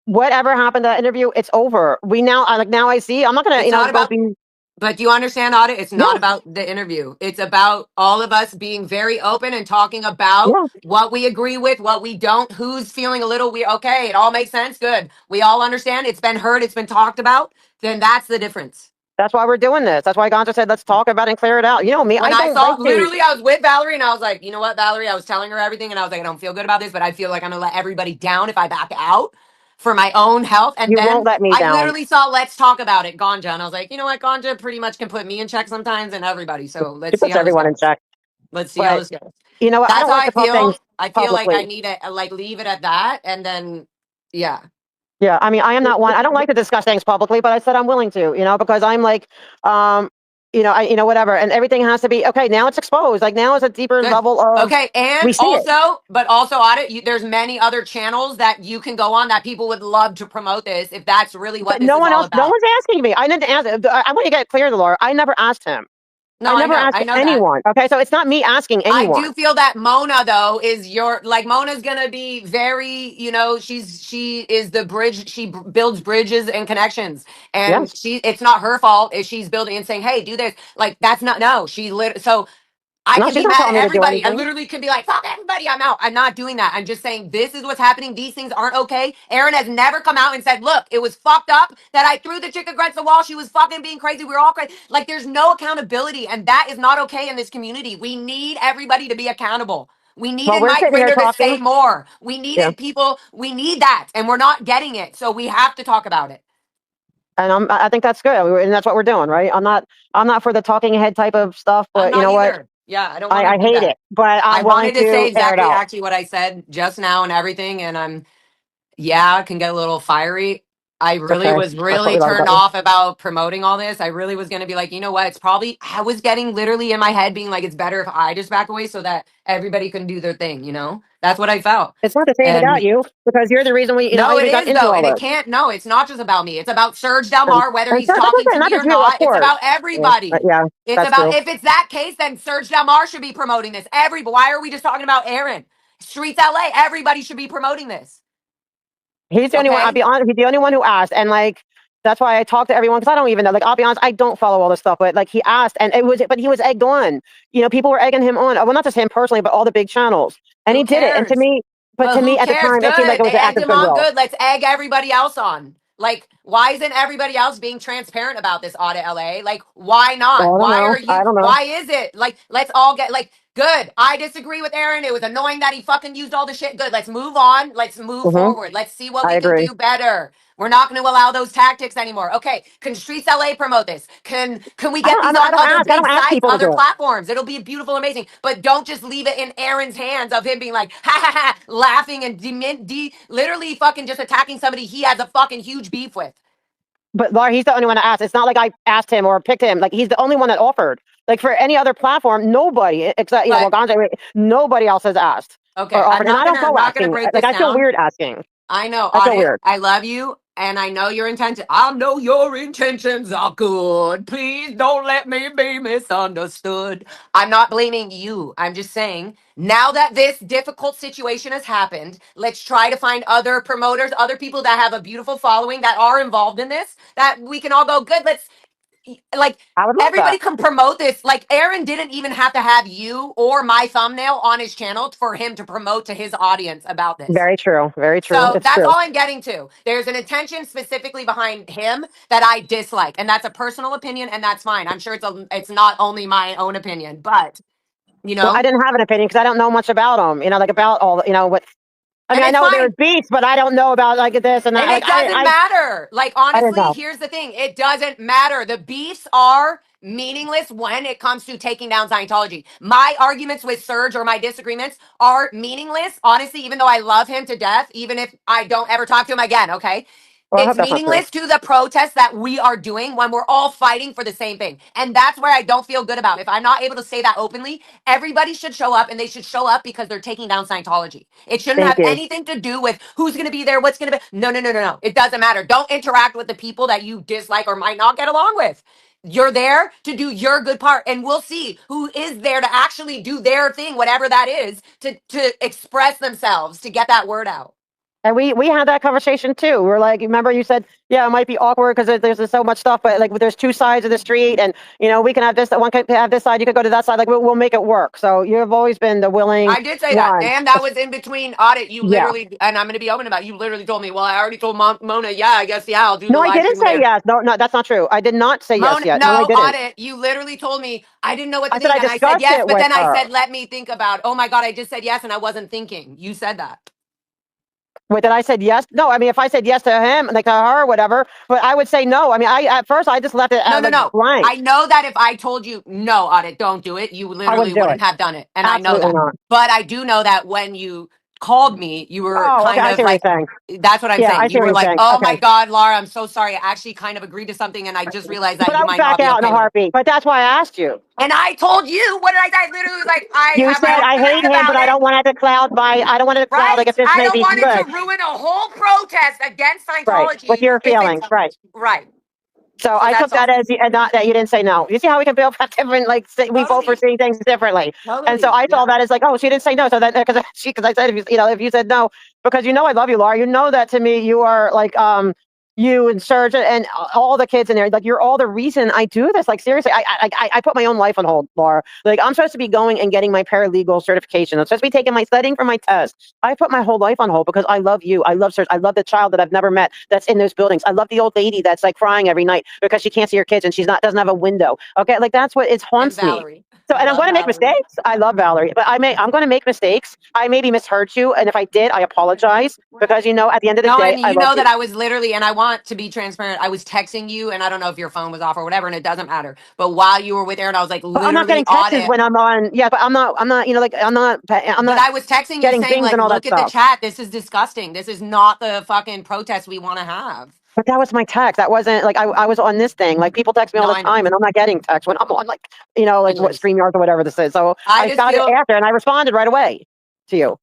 [SPEAKER 1] whatever happened to that interview, it's over. We now, like now, I see. I'm not gonna,
[SPEAKER 4] It's not
[SPEAKER 1] go
[SPEAKER 4] about,
[SPEAKER 1] be.
[SPEAKER 4] but do you understand, Audit? It's
[SPEAKER 1] Yeah,
[SPEAKER 4] not about the interview. It's about all of us being very open and talking about
[SPEAKER 1] yeah.
[SPEAKER 4] what we agree with, what we don't, who's feeling a little weird. Okay, it all makes sense. Good. We all understand. It's been heard. It's been talked about. Then that's the difference.
[SPEAKER 1] That's why we're doing this. That's why Gonza said, let's talk about it and clear it out. You know me,
[SPEAKER 4] When
[SPEAKER 1] I
[SPEAKER 4] I
[SPEAKER 1] don't
[SPEAKER 4] saw,
[SPEAKER 1] like to.
[SPEAKER 4] literally, I was with Valerie and I was like, you know what, Valerie? I was telling her everything and I was like, I don't feel good about this, but I feel like I'm going to let everybody down if I back out for my own health. And
[SPEAKER 1] You won't
[SPEAKER 4] then
[SPEAKER 1] let me
[SPEAKER 4] I
[SPEAKER 1] down.
[SPEAKER 4] literally saw Let's Talk About It, Ganja. And I was like, you know what, Ganja pretty much can put me in check sometimes and everybody. So
[SPEAKER 1] She
[SPEAKER 4] let's see
[SPEAKER 1] puts
[SPEAKER 4] how this
[SPEAKER 1] everyone in
[SPEAKER 4] goes.
[SPEAKER 1] check.
[SPEAKER 4] Let's see how
[SPEAKER 1] But
[SPEAKER 4] this goes.
[SPEAKER 1] you know what? I
[SPEAKER 4] That's
[SPEAKER 1] don't
[SPEAKER 4] how
[SPEAKER 1] like
[SPEAKER 4] I
[SPEAKER 1] to talk things
[SPEAKER 4] feel. I feel like I
[SPEAKER 1] publicly.
[SPEAKER 4] need to like leave it at that. And then, yeah.
[SPEAKER 1] Yeah, I mean, I am not one. I don't like to discuss things publicly, but I said I'm willing to, because I'm like, um, whatever, and everything has to be okay. Now it's exposed. Like now it's a deeper
[SPEAKER 4] Good.
[SPEAKER 1] level of
[SPEAKER 4] Okay,
[SPEAKER 1] we
[SPEAKER 4] and
[SPEAKER 1] see it.
[SPEAKER 4] also, Audit, there's many other channels that you can go on that people would love to promote this if that's really what
[SPEAKER 1] But
[SPEAKER 4] this
[SPEAKER 1] no
[SPEAKER 4] is
[SPEAKER 1] one
[SPEAKER 4] all
[SPEAKER 1] else, no
[SPEAKER 4] about.
[SPEAKER 1] one's asking me. I didn't ask. I want to get clear, Laura. I never asked him.
[SPEAKER 4] No,
[SPEAKER 1] I never asked
[SPEAKER 4] I know that.
[SPEAKER 1] anyone. Okay, so it's not me asking
[SPEAKER 4] I
[SPEAKER 1] anyone.
[SPEAKER 4] do feel that Mona though is Mona's gonna be very, she is the bridge. She builds bridges and connections, and
[SPEAKER 1] Yes.
[SPEAKER 4] it's not her fault if she's building and saying, hey, do this. Like that's not, no, so I
[SPEAKER 1] No,
[SPEAKER 4] can
[SPEAKER 1] she's
[SPEAKER 4] be
[SPEAKER 1] not
[SPEAKER 4] mad
[SPEAKER 1] telling
[SPEAKER 4] at
[SPEAKER 1] me to do
[SPEAKER 4] everybody. I
[SPEAKER 1] anything.
[SPEAKER 4] literally could be like, fuck everybody, I'm out. I'm not doing that. I'm just saying this is what's happening. These things aren't okay. Aaron has never come out and said, look, it was fucked up that I threw the chick against the wall. She was fucking being crazy. We were all crazy. Like, there's no accountability, and that is not okay in this community. We need everybody to be accountable. We
[SPEAKER 1] Well,
[SPEAKER 4] needed
[SPEAKER 1] we're
[SPEAKER 4] Mike
[SPEAKER 1] sitting here
[SPEAKER 4] Rinder to
[SPEAKER 1] talking.
[SPEAKER 4] say more. We
[SPEAKER 1] Yeah,
[SPEAKER 4] needed people. We need that, and we're not getting it. So we have to talk about it.
[SPEAKER 1] and I think that's good, and that's what we're doing, right? I'm not for the talking head type of stuff,
[SPEAKER 4] I'm
[SPEAKER 1] but you
[SPEAKER 4] not
[SPEAKER 1] know what?
[SPEAKER 4] either. Yeah, I don't want
[SPEAKER 1] I
[SPEAKER 4] to do
[SPEAKER 1] hate
[SPEAKER 4] that.
[SPEAKER 1] it, but
[SPEAKER 4] I
[SPEAKER 1] I'm willing
[SPEAKER 4] wanted to say
[SPEAKER 1] to air it
[SPEAKER 4] exactly
[SPEAKER 1] out.
[SPEAKER 4] actually what I said just now and everything, and yeah, it can get a little fiery. I
[SPEAKER 1] It's
[SPEAKER 4] really
[SPEAKER 1] okay.
[SPEAKER 4] was
[SPEAKER 1] That's what
[SPEAKER 4] really
[SPEAKER 1] we love
[SPEAKER 4] turned
[SPEAKER 1] about you.
[SPEAKER 4] off about promoting all this. I really was going to be like, you know what? I was getting literally in my head being like, it's better if I just back away so that everybody can do their thing, That's what I felt.
[SPEAKER 1] It's not the same
[SPEAKER 4] And
[SPEAKER 1] about you because you're the reason I
[SPEAKER 4] no, it
[SPEAKER 1] even got
[SPEAKER 4] is
[SPEAKER 1] into
[SPEAKER 4] though.
[SPEAKER 1] all
[SPEAKER 4] And it
[SPEAKER 1] this.
[SPEAKER 4] can't, no, it's not just about me. It's about Serge Delmar, whether
[SPEAKER 1] And
[SPEAKER 4] he's
[SPEAKER 1] sure, that's
[SPEAKER 4] talking
[SPEAKER 1] okay.
[SPEAKER 4] to
[SPEAKER 1] Not
[SPEAKER 4] me
[SPEAKER 1] just
[SPEAKER 4] or
[SPEAKER 1] you, of
[SPEAKER 4] not. It's
[SPEAKER 1] course.
[SPEAKER 4] about
[SPEAKER 1] Yeah,
[SPEAKER 4] everybody.
[SPEAKER 1] yeah,
[SPEAKER 4] It's
[SPEAKER 1] that's
[SPEAKER 4] about,
[SPEAKER 1] true.
[SPEAKER 4] if it's that case, then Serge Delmar should be promoting this. Why are we just talking about Aaron? Streets LA, everybody should be promoting this.
[SPEAKER 1] He's the only one. I'll
[SPEAKER 4] Okay?
[SPEAKER 1] be honest. He's the only one who asked, and like that's why I talk to everyone because I don't even know. Like I'll be honest, I don't follow all this stuff, but like he asked, and but he was egged on. People were egging him on. Well, not just him personally, but all the big channels, and
[SPEAKER 4] Who
[SPEAKER 1] he did it. And to
[SPEAKER 4] cares?
[SPEAKER 1] me, But
[SPEAKER 4] Well,
[SPEAKER 1] to me
[SPEAKER 4] who
[SPEAKER 1] at the
[SPEAKER 4] cares?
[SPEAKER 1] time, it seemed like
[SPEAKER 4] Good.
[SPEAKER 1] it was
[SPEAKER 4] They
[SPEAKER 1] an act
[SPEAKER 4] egged
[SPEAKER 1] of
[SPEAKER 4] him on.
[SPEAKER 1] goodwill.
[SPEAKER 4] Good. Let's egg everybody else on. Like, why isn't everybody else being transparent about this audit, LA? Like, why
[SPEAKER 1] I
[SPEAKER 4] not?
[SPEAKER 1] don't
[SPEAKER 4] Why
[SPEAKER 1] know.
[SPEAKER 4] are
[SPEAKER 1] I
[SPEAKER 4] you?
[SPEAKER 1] don't know.
[SPEAKER 4] Why is it? Like, let's all get like, good. I disagree with Aaron. It was annoying that he fucking used all the shit. Good. Let's move on. Let's move
[SPEAKER 1] Hmm.
[SPEAKER 4] forward. Let's see what
[SPEAKER 1] I
[SPEAKER 4] we can
[SPEAKER 1] agree.
[SPEAKER 4] do better. We're not going to allow those tactics anymore. Okay, can Streets LA promote this? Can we get these
[SPEAKER 1] I
[SPEAKER 4] on
[SPEAKER 1] don't
[SPEAKER 4] other
[SPEAKER 1] ask. I
[SPEAKER 4] big
[SPEAKER 1] don't ask
[SPEAKER 4] sites,
[SPEAKER 1] people to
[SPEAKER 4] other
[SPEAKER 1] do it.
[SPEAKER 4] platforms? It'll be beautiful, amazing. But don't just leave it in Aaron's hands of him being like, ha ha ha, laughing and literally fucking just attacking somebody he has a fucking huge beef with.
[SPEAKER 1] But Laura, he's the only one that asked. It's not like I asked him or picked him. Like he's the only one that offered. Like for any other platform, nobody except well,
[SPEAKER 4] But
[SPEAKER 1] Gonzo, nobody else has asked
[SPEAKER 4] okay,
[SPEAKER 1] or offered. And I don't
[SPEAKER 4] I'm
[SPEAKER 1] go
[SPEAKER 4] not gonna
[SPEAKER 1] asking.
[SPEAKER 4] break
[SPEAKER 1] Like
[SPEAKER 4] this
[SPEAKER 1] I feel
[SPEAKER 4] down.
[SPEAKER 1] weird asking.
[SPEAKER 4] I know,
[SPEAKER 1] I feel
[SPEAKER 4] Audit.
[SPEAKER 1] weird.
[SPEAKER 4] I love you, and I know your intention. I know your intentions are good. Please don't let me be misunderstood. I'm not blaming you. I'm just saying, now that this difficult situation has happened, let's try to find other promoters, other people that have a beautiful following that are involved in this, that we can all go, good, let's like
[SPEAKER 1] I would love
[SPEAKER 4] everybody
[SPEAKER 1] that.
[SPEAKER 4] can promote this. Like Aaron didn't even have to have you or my thumbnail on his channel for him to promote to his audience about this.
[SPEAKER 1] Very true. Very true.
[SPEAKER 4] So
[SPEAKER 1] It's
[SPEAKER 4] that's
[SPEAKER 1] true.
[SPEAKER 4] all I'm getting to. There's an intention specifically behind him that I dislike, and that's a personal opinion, and that's fine. I'm sure it's not only my own opinion, but you
[SPEAKER 1] Well, I
[SPEAKER 4] know,
[SPEAKER 1] didn't have an opinion because I don't know much about him. You know, like about all. You know what? I
[SPEAKER 4] and
[SPEAKER 1] mean, I
[SPEAKER 4] it's
[SPEAKER 1] know there's
[SPEAKER 4] fine.
[SPEAKER 1] beats, but I don't know about like this and that.
[SPEAKER 4] And
[SPEAKER 1] Like
[SPEAKER 4] it doesn't matter. Like,
[SPEAKER 1] I didn't
[SPEAKER 4] honestly,
[SPEAKER 1] know.
[SPEAKER 4] here's the thing, it doesn't matter. The beefs are meaningless when it comes to taking down Scientology. My arguments with Serge or my disagreements are meaningless, honestly, even though I love him to death, even if I don't ever talk to him again, okay?
[SPEAKER 1] Well, I
[SPEAKER 4] It's
[SPEAKER 1] hope that's not true.
[SPEAKER 4] meaningless to the protests that we are doing when we're all fighting for the same thing. And that's where I don't feel good about. If I'm not able to say that openly, everybody should show up, and they should show up because they're taking down Scientology. It shouldn't
[SPEAKER 1] Thank
[SPEAKER 4] have
[SPEAKER 1] you.
[SPEAKER 4] anything to do with who's going to be there, what's going to be. No, no, no, no, no. It doesn't matter. Don't interact with the people that you dislike or might not get along with. You're there to do your good part, and we'll see who is there to actually do their thing, whatever that is, to express themselves, to get that word out.
[SPEAKER 1] And we had that conversation too. We're like, remember you said, yeah, it might be awkward because there's so much stuff, but like there's two sides of the street, and you know we can have this. One can have this side. You could go to that side. Like we'll make it work. So you've always been the willing
[SPEAKER 4] I did say that,
[SPEAKER 1] one.
[SPEAKER 4] and that was in between Audit. You
[SPEAKER 1] Yeah.
[SPEAKER 4] literally, and I'm going to be open about it, you literally told me, well, I already told Mona, yeah, I guess, yeah, I'll do the
[SPEAKER 1] No, I
[SPEAKER 4] live
[SPEAKER 1] didn't
[SPEAKER 4] stream with
[SPEAKER 1] say
[SPEAKER 4] Aaron.
[SPEAKER 1] yes. No, no, that's not true. I did not say yes
[SPEAKER 4] Mona,
[SPEAKER 1] yet. No, I
[SPEAKER 4] no,
[SPEAKER 1] didn't.
[SPEAKER 4] Audit, you literally told me, I didn't know what to
[SPEAKER 1] I said
[SPEAKER 4] think,
[SPEAKER 1] I
[SPEAKER 4] and I said
[SPEAKER 1] discussed
[SPEAKER 4] yes,
[SPEAKER 1] it
[SPEAKER 4] but
[SPEAKER 1] with
[SPEAKER 4] then I
[SPEAKER 1] her.
[SPEAKER 4] said, let me think about, oh my God, I just said yes, and I wasn't thinking. You said that.
[SPEAKER 1] Wait, that I said yes? No, I mean if I said yes to him, like to her, or whatever, but I would say no. I mean, I at first I just left it
[SPEAKER 4] No, no,
[SPEAKER 1] like
[SPEAKER 4] no.
[SPEAKER 1] blank.
[SPEAKER 4] I know that if I told you, no, Audit, don't do it, you
[SPEAKER 1] I
[SPEAKER 4] literally
[SPEAKER 1] wouldn't do
[SPEAKER 4] wouldn't
[SPEAKER 1] it.
[SPEAKER 4] have done it. And I know
[SPEAKER 1] Absolutely
[SPEAKER 4] that.
[SPEAKER 1] not.
[SPEAKER 4] But I do know that when you called me, you were
[SPEAKER 1] Oh, okay.
[SPEAKER 4] kind
[SPEAKER 1] I
[SPEAKER 4] of
[SPEAKER 1] see what you're
[SPEAKER 4] like,
[SPEAKER 1] saying.
[SPEAKER 4] that's what I'm
[SPEAKER 1] Yeah, I
[SPEAKER 4] saying.
[SPEAKER 1] see
[SPEAKER 4] You
[SPEAKER 1] what
[SPEAKER 4] were
[SPEAKER 1] you're
[SPEAKER 4] like,
[SPEAKER 1] saying.
[SPEAKER 4] oh my
[SPEAKER 1] Okay.
[SPEAKER 4] God, Laura, I'm so sorry. I actually kind of agreed to something, and I just realized that
[SPEAKER 1] But
[SPEAKER 4] you
[SPEAKER 1] I would
[SPEAKER 4] might not
[SPEAKER 1] back
[SPEAKER 4] be
[SPEAKER 1] out in a
[SPEAKER 4] okay with it.
[SPEAKER 1] heartbeat. But that's why I asked you.
[SPEAKER 4] And I told you, what did I say? I literally was like, I
[SPEAKER 1] You
[SPEAKER 4] have my
[SPEAKER 1] said
[SPEAKER 4] own
[SPEAKER 1] I
[SPEAKER 4] feelings
[SPEAKER 1] hate him, but
[SPEAKER 4] about
[SPEAKER 1] I
[SPEAKER 4] it.
[SPEAKER 1] don't want it to cloud my. I don't want it to cloud like
[SPEAKER 4] Right?
[SPEAKER 1] if this
[SPEAKER 4] I
[SPEAKER 1] may
[SPEAKER 4] don't
[SPEAKER 1] be
[SPEAKER 4] want it to
[SPEAKER 1] good.
[SPEAKER 4] ruin a whole protest against
[SPEAKER 1] Right. With
[SPEAKER 4] Scientology
[SPEAKER 1] your
[SPEAKER 4] if it's
[SPEAKER 1] feelings. Right.
[SPEAKER 4] right.
[SPEAKER 1] So
[SPEAKER 4] So
[SPEAKER 1] I took
[SPEAKER 4] that's all.
[SPEAKER 1] that as and not that you didn't say no. You see how we can both have different like we both were
[SPEAKER 4] Totally.
[SPEAKER 1] seeing things differently. And so
[SPEAKER 4] Totally.
[SPEAKER 1] I saw
[SPEAKER 4] Yeah.
[SPEAKER 1] that as like, oh, she didn't say no. So that because I said if you said no because you know I love you, Laura. You know that to me you are like you and Serge and all the kids in there. Like you're all the reason I do this. Like seriously, I put my own life on hold, Laura. Like I'm supposed to be going and getting my paralegal certification. I'm supposed to be taking my studying for my test. I put my whole life on hold because I love you. I love Serge. I love the child that I've never met that's in those buildings. I love the old lady that's like crying every night because she can't see her kids and she's not doesn't have a window. Okay, like that's what it
[SPEAKER 4] And
[SPEAKER 1] haunts me.
[SPEAKER 4] Valerie.
[SPEAKER 1] So,
[SPEAKER 4] You
[SPEAKER 1] and I'm
[SPEAKER 4] love
[SPEAKER 1] going to make
[SPEAKER 4] Valerie.
[SPEAKER 1] mistakes. I love Valerie, but I'm going to make mistakes. I maybe misheard you, and if I did, I apologize because you know, at the end of the
[SPEAKER 4] No,
[SPEAKER 1] day,
[SPEAKER 4] and
[SPEAKER 1] I
[SPEAKER 4] you
[SPEAKER 1] love
[SPEAKER 4] know that
[SPEAKER 1] you.
[SPEAKER 4] I was literally, and I want to be transparent. I was texting you, and I don't know if your phone was off or whatever, and it doesn't matter. But while you were with Aaron, I was like
[SPEAKER 1] But I'm not
[SPEAKER 4] literally
[SPEAKER 1] getting texts
[SPEAKER 4] Audit.
[SPEAKER 1] when I'm on. Yeah, but I'm not. You know, like I'm
[SPEAKER 4] But
[SPEAKER 1] not
[SPEAKER 4] I was texting you
[SPEAKER 1] getting
[SPEAKER 4] saying,
[SPEAKER 1] things
[SPEAKER 4] like,
[SPEAKER 1] and all that
[SPEAKER 4] look at the
[SPEAKER 1] stuff.
[SPEAKER 4] chat. This is disgusting. This is not the fucking protest we want to have.
[SPEAKER 1] But that was my text. That wasn't like I was on this thing. Like people text me all
[SPEAKER 4] No,
[SPEAKER 1] the
[SPEAKER 4] I know.
[SPEAKER 1] time, and I'm not getting text when I'm on like you know like what
[SPEAKER 4] Anyways,
[SPEAKER 1] StreamYard or whatever this is. So
[SPEAKER 4] I
[SPEAKER 1] I
[SPEAKER 4] just
[SPEAKER 1] got it
[SPEAKER 4] feel,
[SPEAKER 1] after, and I responded right away to you.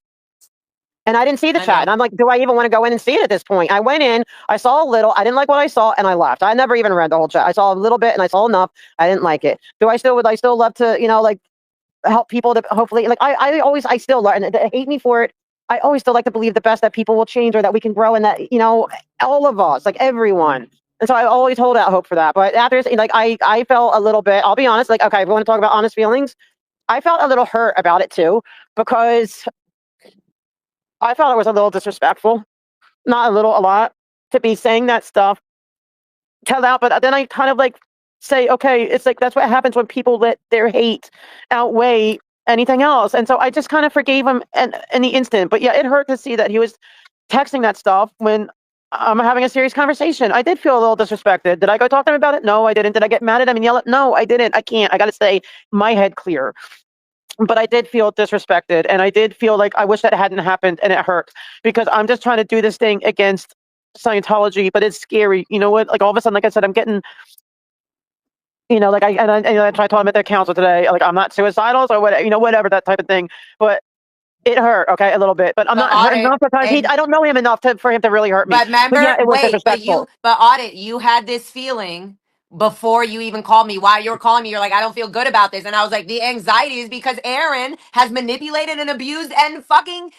[SPEAKER 1] And I didn't see the
[SPEAKER 4] I
[SPEAKER 1] chat. And
[SPEAKER 4] know.
[SPEAKER 1] I'm like, do I even want to go in and see it at this point? I went in, I saw a little, I didn't like what I saw, and I left. I never even read the whole chat. I saw a little bit and I saw enough. I didn't like it. Would I still love to, you know, like help people to hopefully like I still learn and they hate me for it. I always still like to believe the best that people will change or that we can grow and that, you know, all of us, like everyone. And so I always hold out hope for that. But after like I felt a little bit, I'll be honest, like, okay, if we want to talk about honest feelings, I felt a little hurt about it too, because I felt it was a little disrespectful. Not a little, a lot, to be saying that stuff, tell out. But then I kind of like say, okay, it's like that's what happens when people let their hate outweigh anything else. And so I just kind of forgave him in the instant. But yeah, it hurt to see that he was texting that stuff when I'm having a serious conversation. I did feel a little disrespected. Did I go talk to him about it? No, I didn't. Did I get mad at him and yell at? No, I didn't. I can't. I got to stay my head clear. But I did feel disrespected, and I did feel like I wish that hadn't happened, and it hurt because I'm just trying to do this thing against Scientology, but it's scary. You know what? Like all of a sudden, like I said, I'm getting, like I tried talking at their council today. Like I'm not suicidal, so whatever, whatever that type of thing. But it hurt, okay, a little bit. But I'm
[SPEAKER 4] But
[SPEAKER 1] not
[SPEAKER 4] Audit,
[SPEAKER 1] not because
[SPEAKER 4] and
[SPEAKER 1] I don't know him enough for him to really hurt me.
[SPEAKER 4] but
[SPEAKER 1] But yeah,
[SPEAKER 4] remember,
[SPEAKER 1] it was
[SPEAKER 4] wait,
[SPEAKER 1] disrespectful.
[SPEAKER 4] but Audit, you had this feeling before you even called me. While you were calling me, you're like, I don't feel good about this. And I was like, the anxiety is because Aaron has manipulated and abused and fucking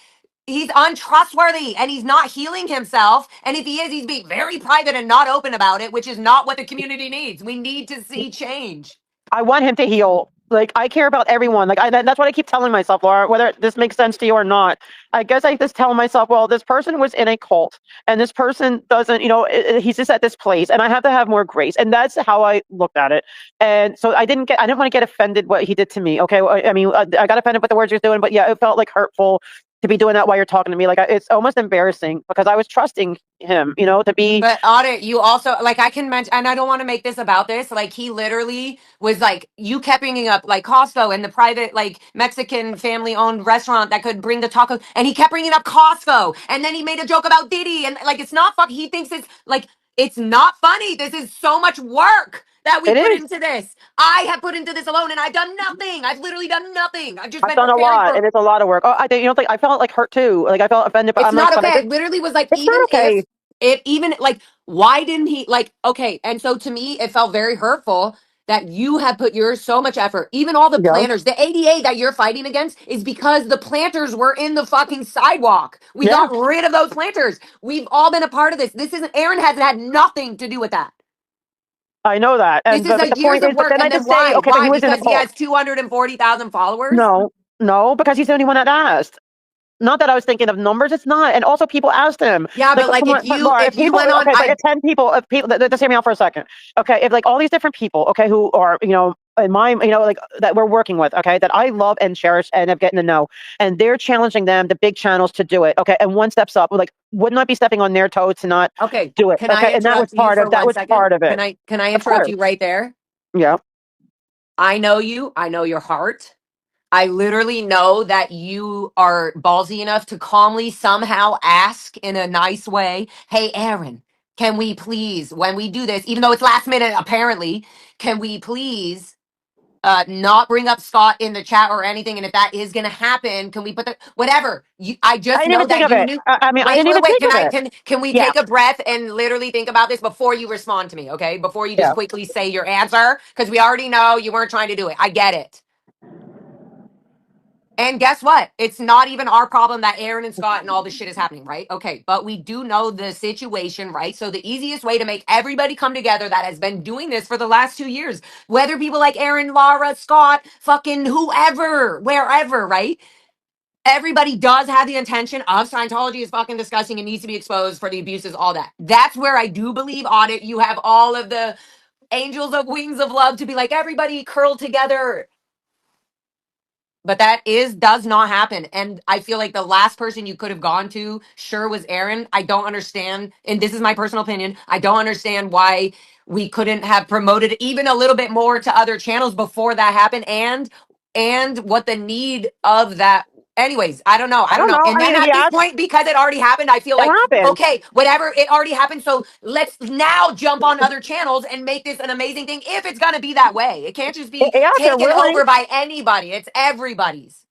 [SPEAKER 4] he's untrustworthy and he's not healing himself. And if he is, he's being very private and not open about it, which is not what the community needs. We need to see change.
[SPEAKER 1] I want him to heal. Like I care about everyone. Like that's what I keep telling myself, Laura. Whether this makes sense to you or not, I guess I just tell myself, well, this person was in a cult, and this person doesn't. He's just at this place, and I have to have more grace. And that's how I looked at it. And so I didn't want to get offended what he did to me. Okay, I mean, I got offended with the words he was doing, but yeah, it felt like hurtful to be doing that while you're talking to me. Like it's almost embarrassing because I was trusting him. To be.
[SPEAKER 4] But Audit, you also like I can mention, and I don't want to make this about this. Like he literally was like, you kept bringing up like Costco and the private like Mexican family-owned restaurant that could bring the tacos, and he kept bringing up Costco, and then he made a joke about Diddy, and like it's not fuck. He thinks it's like it's not funny. This is so much work that we
[SPEAKER 1] It
[SPEAKER 4] put
[SPEAKER 1] is.
[SPEAKER 4] into this. I have put into this alone, and I've done nothing. I've literally done nothing. I've just
[SPEAKER 1] I've
[SPEAKER 4] been
[SPEAKER 1] done a
[SPEAKER 4] preparing
[SPEAKER 1] lot,
[SPEAKER 4] for.
[SPEAKER 1] and it's a lot of work. Oh, I felt like hurt too. Like I felt offended, but
[SPEAKER 4] It's
[SPEAKER 1] I'm like,
[SPEAKER 4] not
[SPEAKER 1] but I
[SPEAKER 4] okay.
[SPEAKER 1] just,
[SPEAKER 4] It literally was like,
[SPEAKER 1] it's
[SPEAKER 4] even
[SPEAKER 1] not okay.
[SPEAKER 4] if it even like, why didn't he like, okay. And so to me, it felt very hurtful that you have put your so much effort, even all the
[SPEAKER 1] Yeah,
[SPEAKER 4] planters, the ADA that you're fighting against is because the planters were in the fucking sidewalk. We
[SPEAKER 1] yeah,
[SPEAKER 4] got rid of those planters. We've all been a part of this. This isn't, Aaron has had nothing to do with that.
[SPEAKER 1] I know that.
[SPEAKER 4] This
[SPEAKER 1] And
[SPEAKER 4] is
[SPEAKER 1] but
[SPEAKER 4] a
[SPEAKER 1] the
[SPEAKER 4] years
[SPEAKER 1] point
[SPEAKER 4] of
[SPEAKER 1] is, but
[SPEAKER 4] work.
[SPEAKER 1] then I
[SPEAKER 4] And then
[SPEAKER 1] just say,
[SPEAKER 4] why?
[SPEAKER 1] okay, but he
[SPEAKER 4] Why?
[SPEAKER 1] was in a
[SPEAKER 4] Because he
[SPEAKER 1] cult.
[SPEAKER 4] has 240,000 followers?
[SPEAKER 1] No, because he's the only one that asked. Not that I was thinking of numbers. It's not. And also, people asked him.
[SPEAKER 4] Yeah,
[SPEAKER 1] Like,
[SPEAKER 4] but like
[SPEAKER 1] come on, but Laura,
[SPEAKER 4] if you went on,
[SPEAKER 1] okay, but if 10 people, if people, just hear me out for a second. Okay, if like all these different people, okay, who are, in my, like that we're working with, okay, that I love and cherish and have getting to know, and they're challenging them, the big channels, to do it, okay, and one steps up, like, wouldn't I be stepping on their toes to not
[SPEAKER 4] okay,
[SPEAKER 1] do it,
[SPEAKER 4] can I
[SPEAKER 1] okay, and that was
[SPEAKER 4] interrupt you for
[SPEAKER 1] that
[SPEAKER 4] one
[SPEAKER 1] was
[SPEAKER 4] second?
[SPEAKER 1] part of it,
[SPEAKER 4] Can I
[SPEAKER 1] of
[SPEAKER 4] interrupt
[SPEAKER 1] course,
[SPEAKER 4] you right there?
[SPEAKER 1] yeah.
[SPEAKER 4] I know you. I know your heart. I literally know that you are ballsy enough to calmly somehow ask in a nice way, hey, Aaron, can we please, when we do this, even though it's last minute, apparently, can we please not bring up Scott in the chat or anything? And if that is going to happen, can we put the, whatever. I
[SPEAKER 1] I
[SPEAKER 4] just
[SPEAKER 1] didn't
[SPEAKER 4] know
[SPEAKER 1] even think
[SPEAKER 4] that
[SPEAKER 1] of
[SPEAKER 4] you
[SPEAKER 1] it.
[SPEAKER 4] knew.
[SPEAKER 1] I mean, I didn't even
[SPEAKER 4] Wait.
[SPEAKER 1] think of it.
[SPEAKER 4] Can we
[SPEAKER 1] Yeah,
[SPEAKER 4] take a breath and literally think about this before you respond to me? Okay. Before you just
[SPEAKER 1] yeah.
[SPEAKER 4] quickly say your answer. Cause we already know you weren't trying to do it. I get it. And guess what? It's not even our problem that Aaron and Scott and all this shit is happening, right? Okay, but we do know the situation, right? So the easiest way to make everybody come together that has been doing this for the last 2 years, whether people like Aaron, Lara, Scott, fucking whoever, wherever, right? Everybody does have the intention of Scientology is fucking disgusting and needs to be exposed for the abuses, all that. That's where I do believe Audit. You have all of the angels of wings of love to be like, everybody curl together. But that does not happen. And I feel like the last person you could have gone to, sure, was Aaron. I don't understand. And this is my personal opinion. I don't understand why we couldn't have promoted even a little bit more to other channels before that happened. And what the need of that. Anyways, I don't know.
[SPEAKER 1] I
[SPEAKER 4] I don't
[SPEAKER 1] don't
[SPEAKER 4] know.
[SPEAKER 1] know.
[SPEAKER 4] And
[SPEAKER 1] I
[SPEAKER 4] then
[SPEAKER 1] mean, if
[SPEAKER 4] at
[SPEAKER 1] you
[SPEAKER 4] this
[SPEAKER 1] ask,
[SPEAKER 4] point, because it already happened, I feel
[SPEAKER 1] it
[SPEAKER 4] like,
[SPEAKER 1] happened.
[SPEAKER 4] okay, whatever, it already happened. So let's now jump on other channels and make this an amazing thing if it's going to be that way. It can't just be
[SPEAKER 1] Yeah, if they're
[SPEAKER 4] taken
[SPEAKER 1] willing.
[SPEAKER 4] over by anybody. It's everybody's.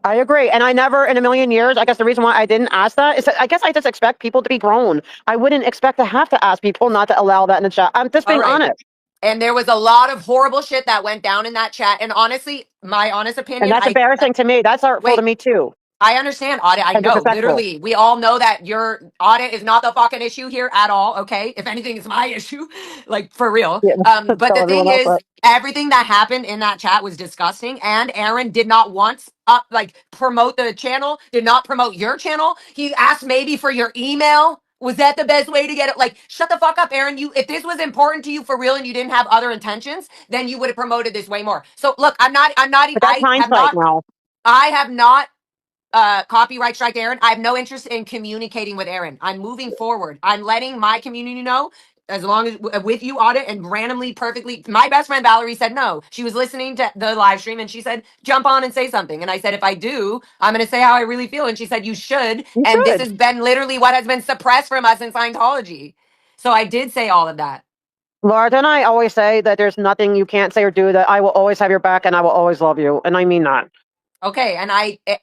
[SPEAKER 1] I agree. And I never in a million years, I guess the reason why I didn't ask that is that I guess I just expect people to be grown. I wouldn't expect to have to ask people not to allow that in the chat. I'm just
[SPEAKER 4] All
[SPEAKER 1] being
[SPEAKER 4] right.
[SPEAKER 1] honest.
[SPEAKER 4] And there was a lot of horrible shit that went down in that chat. And honestly, my honest
[SPEAKER 1] And
[SPEAKER 4] opinion,
[SPEAKER 1] that's embarrassing to me. That's hurtful to
[SPEAKER 4] wait,
[SPEAKER 1] me too.
[SPEAKER 4] I understand audit. I
[SPEAKER 1] and
[SPEAKER 4] know,
[SPEAKER 1] disrespectful.
[SPEAKER 4] literally, we all know that your audit is not the fucking issue here at all. Okay, if anything, it's my issue, like for real.
[SPEAKER 1] Yeah,
[SPEAKER 4] But
[SPEAKER 1] tell
[SPEAKER 4] the
[SPEAKER 1] everyone
[SPEAKER 4] thing
[SPEAKER 1] else
[SPEAKER 4] is,
[SPEAKER 1] that.
[SPEAKER 4] everything that happened in that chat was disgusting, and Aaron did not once like promote the channel, did not promote your channel. He asked maybe for your email. Was that the best way to get it? Like, shut the fuck up, Aaron. You, if this was important to you for real and you didn't have other intentions, then you would have promoted this way more. So look,
[SPEAKER 1] But that's hindsight now.
[SPEAKER 4] I have not copyright strike Aaron. I have no interest in communicating with Aaron. I'm moving forward. I'm letting my community know, as long as with you audit and randomly perfectly. My best friend Valerie said no. She was listening to the live stream and she said, jump on and say something. And I said, if I do, I'm going to say how I really feel. And she said, you should.
[SPEAKER 1] You
[SPEAKER 4] And this
[SPEAKER 1] should.
[SPEAKER 4] has been literally what has been suppressed from us in Scientology. So I did say all of that.
[SPEAKER 1] Laura, don't I always say that there's nothing you can't say or do, that I will always have your back and I will always love you? And I mean that.
[SPEAKER 4] Okay, and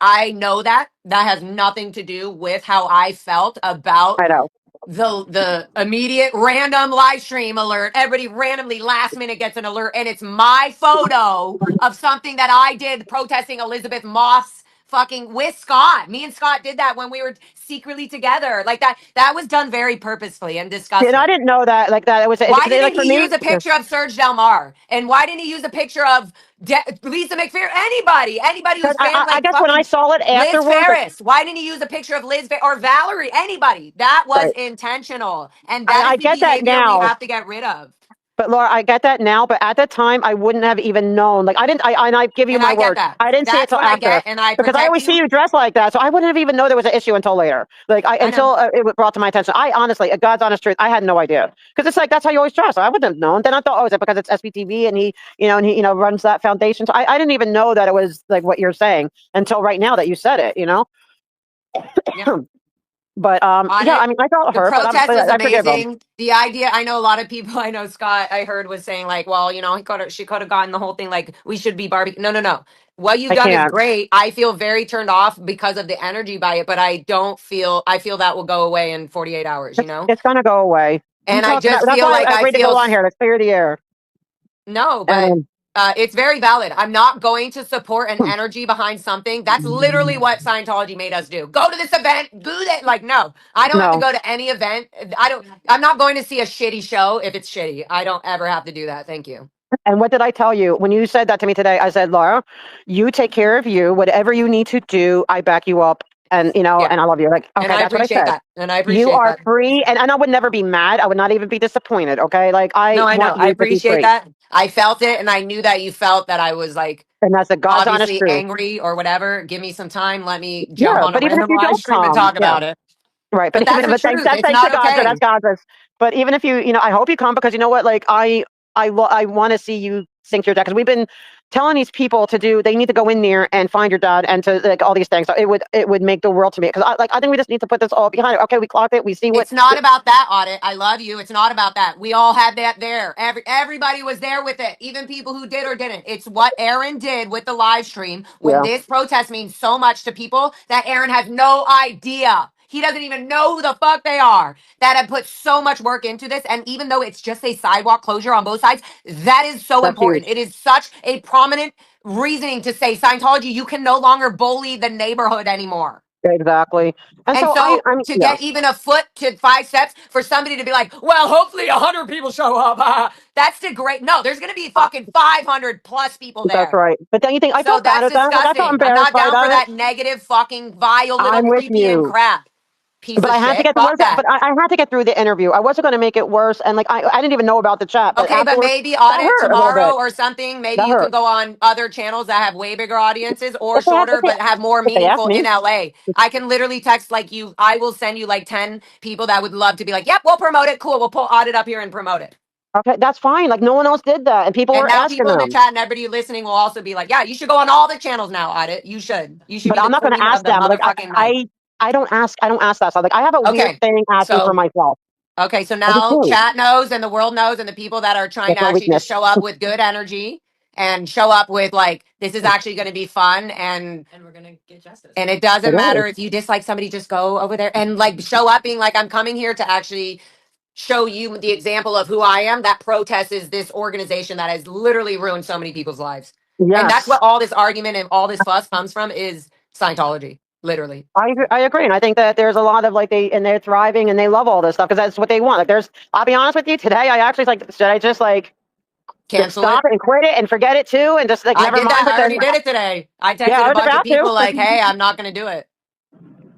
[SPEAKER 4] I know that that has nothing to do with how I felt about
[SPEAKER 1] I know.
[SPEAKER 4] the immediate random live stream alert. Everybody randomly last minute gets an alert, and it's my photo of something that I did protesting Elizabeth Moss fucking with Scott. Me and Scott did that when we were secretly together. Like that was done very purposefully and
[SPEAKER 1] See, and I
[SPEAKER 4] disgusting.
[SPEAKER 1] didn't know that, like that. It was,
[SPEAKER 4] Why
[SPEAKER 1] like
[SPEAKER 4] didn't
[SPEAKER 1] for
[SPEAKER 4] he
[SPEAKER 1] me,
[SPEAKER 4] use a picture of Serge Delmar? And why didn't he use a picture of Lisa McPherson? Anybody
[SPEAKER 1] because
[SPEAKER 4] who's fan
[SPEAKER 1] I
[SPEAKER 4] like
[SPEAKER 1] guess when I
[SPEAKER 4] fucking
[SPEAKER 1] saw it
[SPEAKER 4] Liz
[SPEAKER 1] afterwards,
[SPEAKER 4] Ferris. Why didn't he use a picture of Liz or Valerie? Anybody. That was
[SPEAKER 1] right,
[SPEAKER 4] intentional. And that is
[SPEAKER 1] I
[SPEAKER 4] the
[SPEAKER 1] get that
[SPEAKER 4] behavior we
[SPEAKER 1] now.
[SPEAKER 4] have to get rid of.
[SPEAKER 1] But Laura, I get that now. But at that time, I wouldn't have even known. Like I didn't. And I give you
[SPEAKER 4] And
[SPEAKER 1] my
[SPEAKER 4] I get
[SPEAKER 1] word,
[SPEAKER 4] that.
[SPEAKER 1] I didn't see it
[SPEAKER 4] That's
[SPEAKER 1] till
[SPEAKER 4] what I
[SPEAKER 1] after,
[SPEAKER 4] get. And I
[SPEAKER 1] because I
[SPEAKER 4] protect
[SPEAKER 1] always see
[SPEAKER 4] you.
[SPEAKER 1] you dressed like that. So I wouldn't have even know there was an issue until later. Like
[SPEAKER 4] I know.
[SPEAKER 1] until it was brought to my attention. I honestly, God's honest truth, I had no idea, because it's like that's how you always dress. So I wouldn't have known. Then I thought, oh, is it because it's SBTV and he, and he, runs that foundation? So I didn't even know that it was like what you're saying until right now that you said it.
[SPEAKER 4] Yeah.
[SPEAKER 1] But yeah,
[SPEAKER 4] Audit.
[SPEAKER 1] I mean, I felt
[SPEAKER 4] The
[SPEAKER 1] hurt, but
[SPEAKER 4] protest was
[SPEAKER 1] I forgive him.
[SPEAKER 4] amazing. The idea, I know a lot of people, I know Scott, I heard was saying like, well, she could have gotten the whole thing like we should be barbecue. No, no, no. What you've
[SPEAKER 1] I
[SPEAKER 4] done is
[SPEAKER 1] can't.
[SPEAKER 4] great. I feel very turned off because of the energy by it, but I feel that will go away in 48 hours,
[SPEAKER 1] It's gonna go away. You
[SPEAKER 4] And I
[SPEAKER 1] talk about.
[SPEAKER 4] just
[SPEAKER 1] That's
[SPEAKER 4] feel
[SPEAKER 1] why
[SPEAKER 4] like
[SPEAKER 1] I agreed to go on here. Let's clear the air.
[SPEAKER 4] no, but
[SPEAKER 1] And
[SPEAKER 4] it's very valid. I'm not going to support an energy behind something. That's literally what Scientology made us do. Go to this event, do that. Like, no, I don't have to
[SPEAKER 1] no.
[SPEAKER 4] go to any event. I'm not going to see a shitty show if it's shitty. I don't ever have to do that. Thank you.
[SPEAKER 1] And what did I tell you when you said that to me today? I said, Laura, you take care of you. Whatever you need to do, I back you up. And
[SPEAKER 4] Yeah.
[SPEAKER 1] and I love you. Like,
[SPEAKER 4] And
[SPEAKER 1] okay,
[SPEAKER 4] I
[SPEAKER 1] that's what I
[SPEAKER 4] appreciate
[SPEAKER 1] said.
[SPEAKER 4] that. And I
[SPEAKER 1] You
[SPEAKER 4] appreciate
[SPEAKER 1] are
[SPEAKER 4] that.
[SPEAKER 1] free, and I would never be mad. I would not even be disappointed. Okay, like I
[SPEAKER 4] No, I know.
[SPEAKER 1] want
[SPEAKER 4] I
[SPEAKER 1] you to be
[SPEAKER 4] appreciate
[SPEAKER 1] free,
[SPEAKER 4] that. I felt it, and I knew that you felt that I was like
[SPEAKER 1] and that's the God's honest
[SPEAKER 4] obviously
[SPEAKER 1] truth.
[SPEAKER 4] angry or whatever. Give me some time. Let me jump
[SPEAKER 1] Yeah,
[SPEAKER 4] on a
[SPEAKER 1] but even if
[SPEAKER 4] random
[SPEAKER 1] you
[SPEAKER 4] live
[SPEAKER 1] don't
[SPEAKER 4] stream and
[SPEAKER 1] come,
[SPEAKER 4] talk
[SPEAKER 1] yeah,
[SPEAKER 4] about it.
[SPEAKER 1] right.
[SPEAKER 4] But
[SPEAKER 1] But
[SPEAKER 4] that's the truth.
[SPEAKER 1] that's
[SPEAKER 4] It's
[SPEAKER 1] thanks to
[SPEAKER 4] not
[SPEAKER 1] God. So that's
[SPEAKER 4] okay.
[SPEAKER 1] God's. But even if you, I hope you come, because you know what? Like I want to see you sink your dad, because we've been telling these people to do. They need to go in there and find your dad, and to like all these things. So it would make the world to me, because I think we just need to put this all behind it. Okay, we clocked it. We see what.
[SPEAKER 4] It's not about that audit. I love you. It's not about that. We all had that there. Everybody was there with it, even people who did or didn't. It's what Aaron did with the live stream when
[SPEAKER 1] Yeah,
[SPEAKER 4] this protest means so much to people that Aaron has no idea. He doesn't even know who the fuck they are that have put so much work into this. And even though it's just a sidewalk closure on both sides, that is so
[SPEAKER 1] that's huge.
[SPEAKER 4] important. It is such a prominent reasoning to say, Scientology, you can no longer bully the neighborhood anymore.
[SPEAKER 1] Exactly. And
[SPEAKER 4] And
[SPEAKER 1] so
[SPEAKER 4] so
[SPEAKER 1] I mean,
[SPEAKER 4] to
[SPEAKER 1] yeah,
[SPEAKER 4] get even a foot to 5 steps for somebody to be like, well, hopefully 100 people show up. That's the great. No, there's going to be
[SPEAKER 1] uh,
[SPEAKER 4] fucking 500 plus people
[SPEAKER 1] that's
[SPEAKER 4] there.
[SPEAKER 1] right. But then you think I
[SPEAKER 4] So
[SPEAKER 1] felt bad
[SPEAKER 4] that's
[SPEAKER 1] at that. Like I felt
[SPEAKER 4] disgusting. I'm
[SPEAKER 1] embarrassed
[SPEAKER 4] not
[SPEAKER 1] by
[SPEAKER 4] down for
[SPEAKER 1] that.
[SPEAKER 4] that negative fucking vile little
[SPEAKER 1] I'm with
[SPEAKER 4] creepy and
[SPEAKER 1] you.
[SPEAKER 4] crap piece
[SPEAKER 1] But
[SPEAKER 4] of
[SPEAKER 1] I had to
[SPEAKER 4] shit.
[SPEAKER 1] get
[SPEAKER 4] Fuck that.
[SPEAKER 1] I had to get through the interview. I wasn't going to make it worse, and like I didn't even know about the chat. But
[SPEAKER 4] Okay, but
[SPEAKER 1] afterwards,
[SPEAKER 4] maybe
[SPEAKER 1] that
[SPEAKER 4] audit
[SPEAKER 1] hurt a little
[SPEAKER 4] tomorrow
[SPEAKER 1] bit.
[SPEAKER 4] or something. Maybe
[SPEAKER 1] That
[SPEAKER 4] you can
[SPEAKER 1] hurt.
[SPEAKER 4] go on other channels that have way bigger audiences or shorter, but have more
[SPEAKER 1] If they ask
[SPEAKER 4] meaningful
[SPEAKER 1] me,
[SPEAKER 4] in LA. I can literally text like you. I will send you like 10 people that would love to be like, yep, we'll promote it. Cool. We'll pull audit up here and promote it.
[SPEAKER 1] okay, that's fine. Like no one else did that, and people
[SPEAKER 4] And
[SPEAKER 1] were
[SPEAKER 4] now
[SPEAKER 1] asking
[SPEAKER 4] people in the
[SPEAKER 1] them.
[SPEAKER 4] chat and everybody listening will also be like, yeah, you should go on all the channels now, audit. You should. You should
[SPEAKER 1] But
[SPEAKER 4] be the
[SPEAKER 1] I'm not going to
[SPEAKER 4] queen of
[SPEAKER 1] ask
[SPEAKER 4] the
[SPEAKER 1] them. Like
[SPEAKER 4] motherfucking night.
[SPEAKER 1] I don't ask. I don't ask that stuff. Like I have a weird
[SPEAKER 4] Okay.
[SPEAKER 1] thing asking for
[SPEAKER 4] So
[SPEAKER 1] myself.
[SPEAKER 4] Okay, so
[SPEAKER 1] I just
[SPEAKER 4] now
[SPEAKER 1] do.
[SPEAKER 4] chat knows and the world knows, and the people that are trying
[SPEAKER 1] That's
[SPEAKER 4] to
[SPEAKER 1] my
[SPEAKER 4] actually
[SPEAKER 1] weakness.
[SPEAKER 4] just show up with good energy and show up with like this is actually going to be fun and we're going to get justice. And it
[SPEAKER 1] It
[SPEAKER 4] doesn't
[SPEAKER 1] is.
[SPEAKER 4] matter if you dislike somebody, just go over there and like show up being like I'm coming here to actually show you the example of who I am. That protest is this organization that has literally ruined so many people's lives. And that's
[SPEAKER 1] Yes.
[SPEAKER 4] what all this argument and all this fuss comes from is Scientology. literally.
[SPEAKER 1] I agree, and I think that there's a lot of like they're thriving and they love all this stuff because that's what they want. Like, I'll be honest with you, today I actually like, should I just like
[SPEAKER 4] Cancel
[SPEAKER 1] stop
[SPEAKER 4] it.
[SPEAKER 1] it and quit it and forget it too, and just like
[SPEAKER 4] I
[SPEAKER 1] never
[SPEAKER 4] did
[SPEAKER 1] mind?
[SPEAKER 4] that. I
[SPEAKER 1] Because
[SPEAKER 4] already did it today. I
[SPEAKER 1] yeah,
[SPEAKER 4] texted
[SPEAKER 1] I
[SPEAKER 4] a
[SPEAKER 1] was
[SPEAKER 4] bunch of
[SPEAKER 1] about
[SPEAKER 4] people
[SPEAKER 1] to.
[SPEAKER 4] like, hey, I'm not going to do it.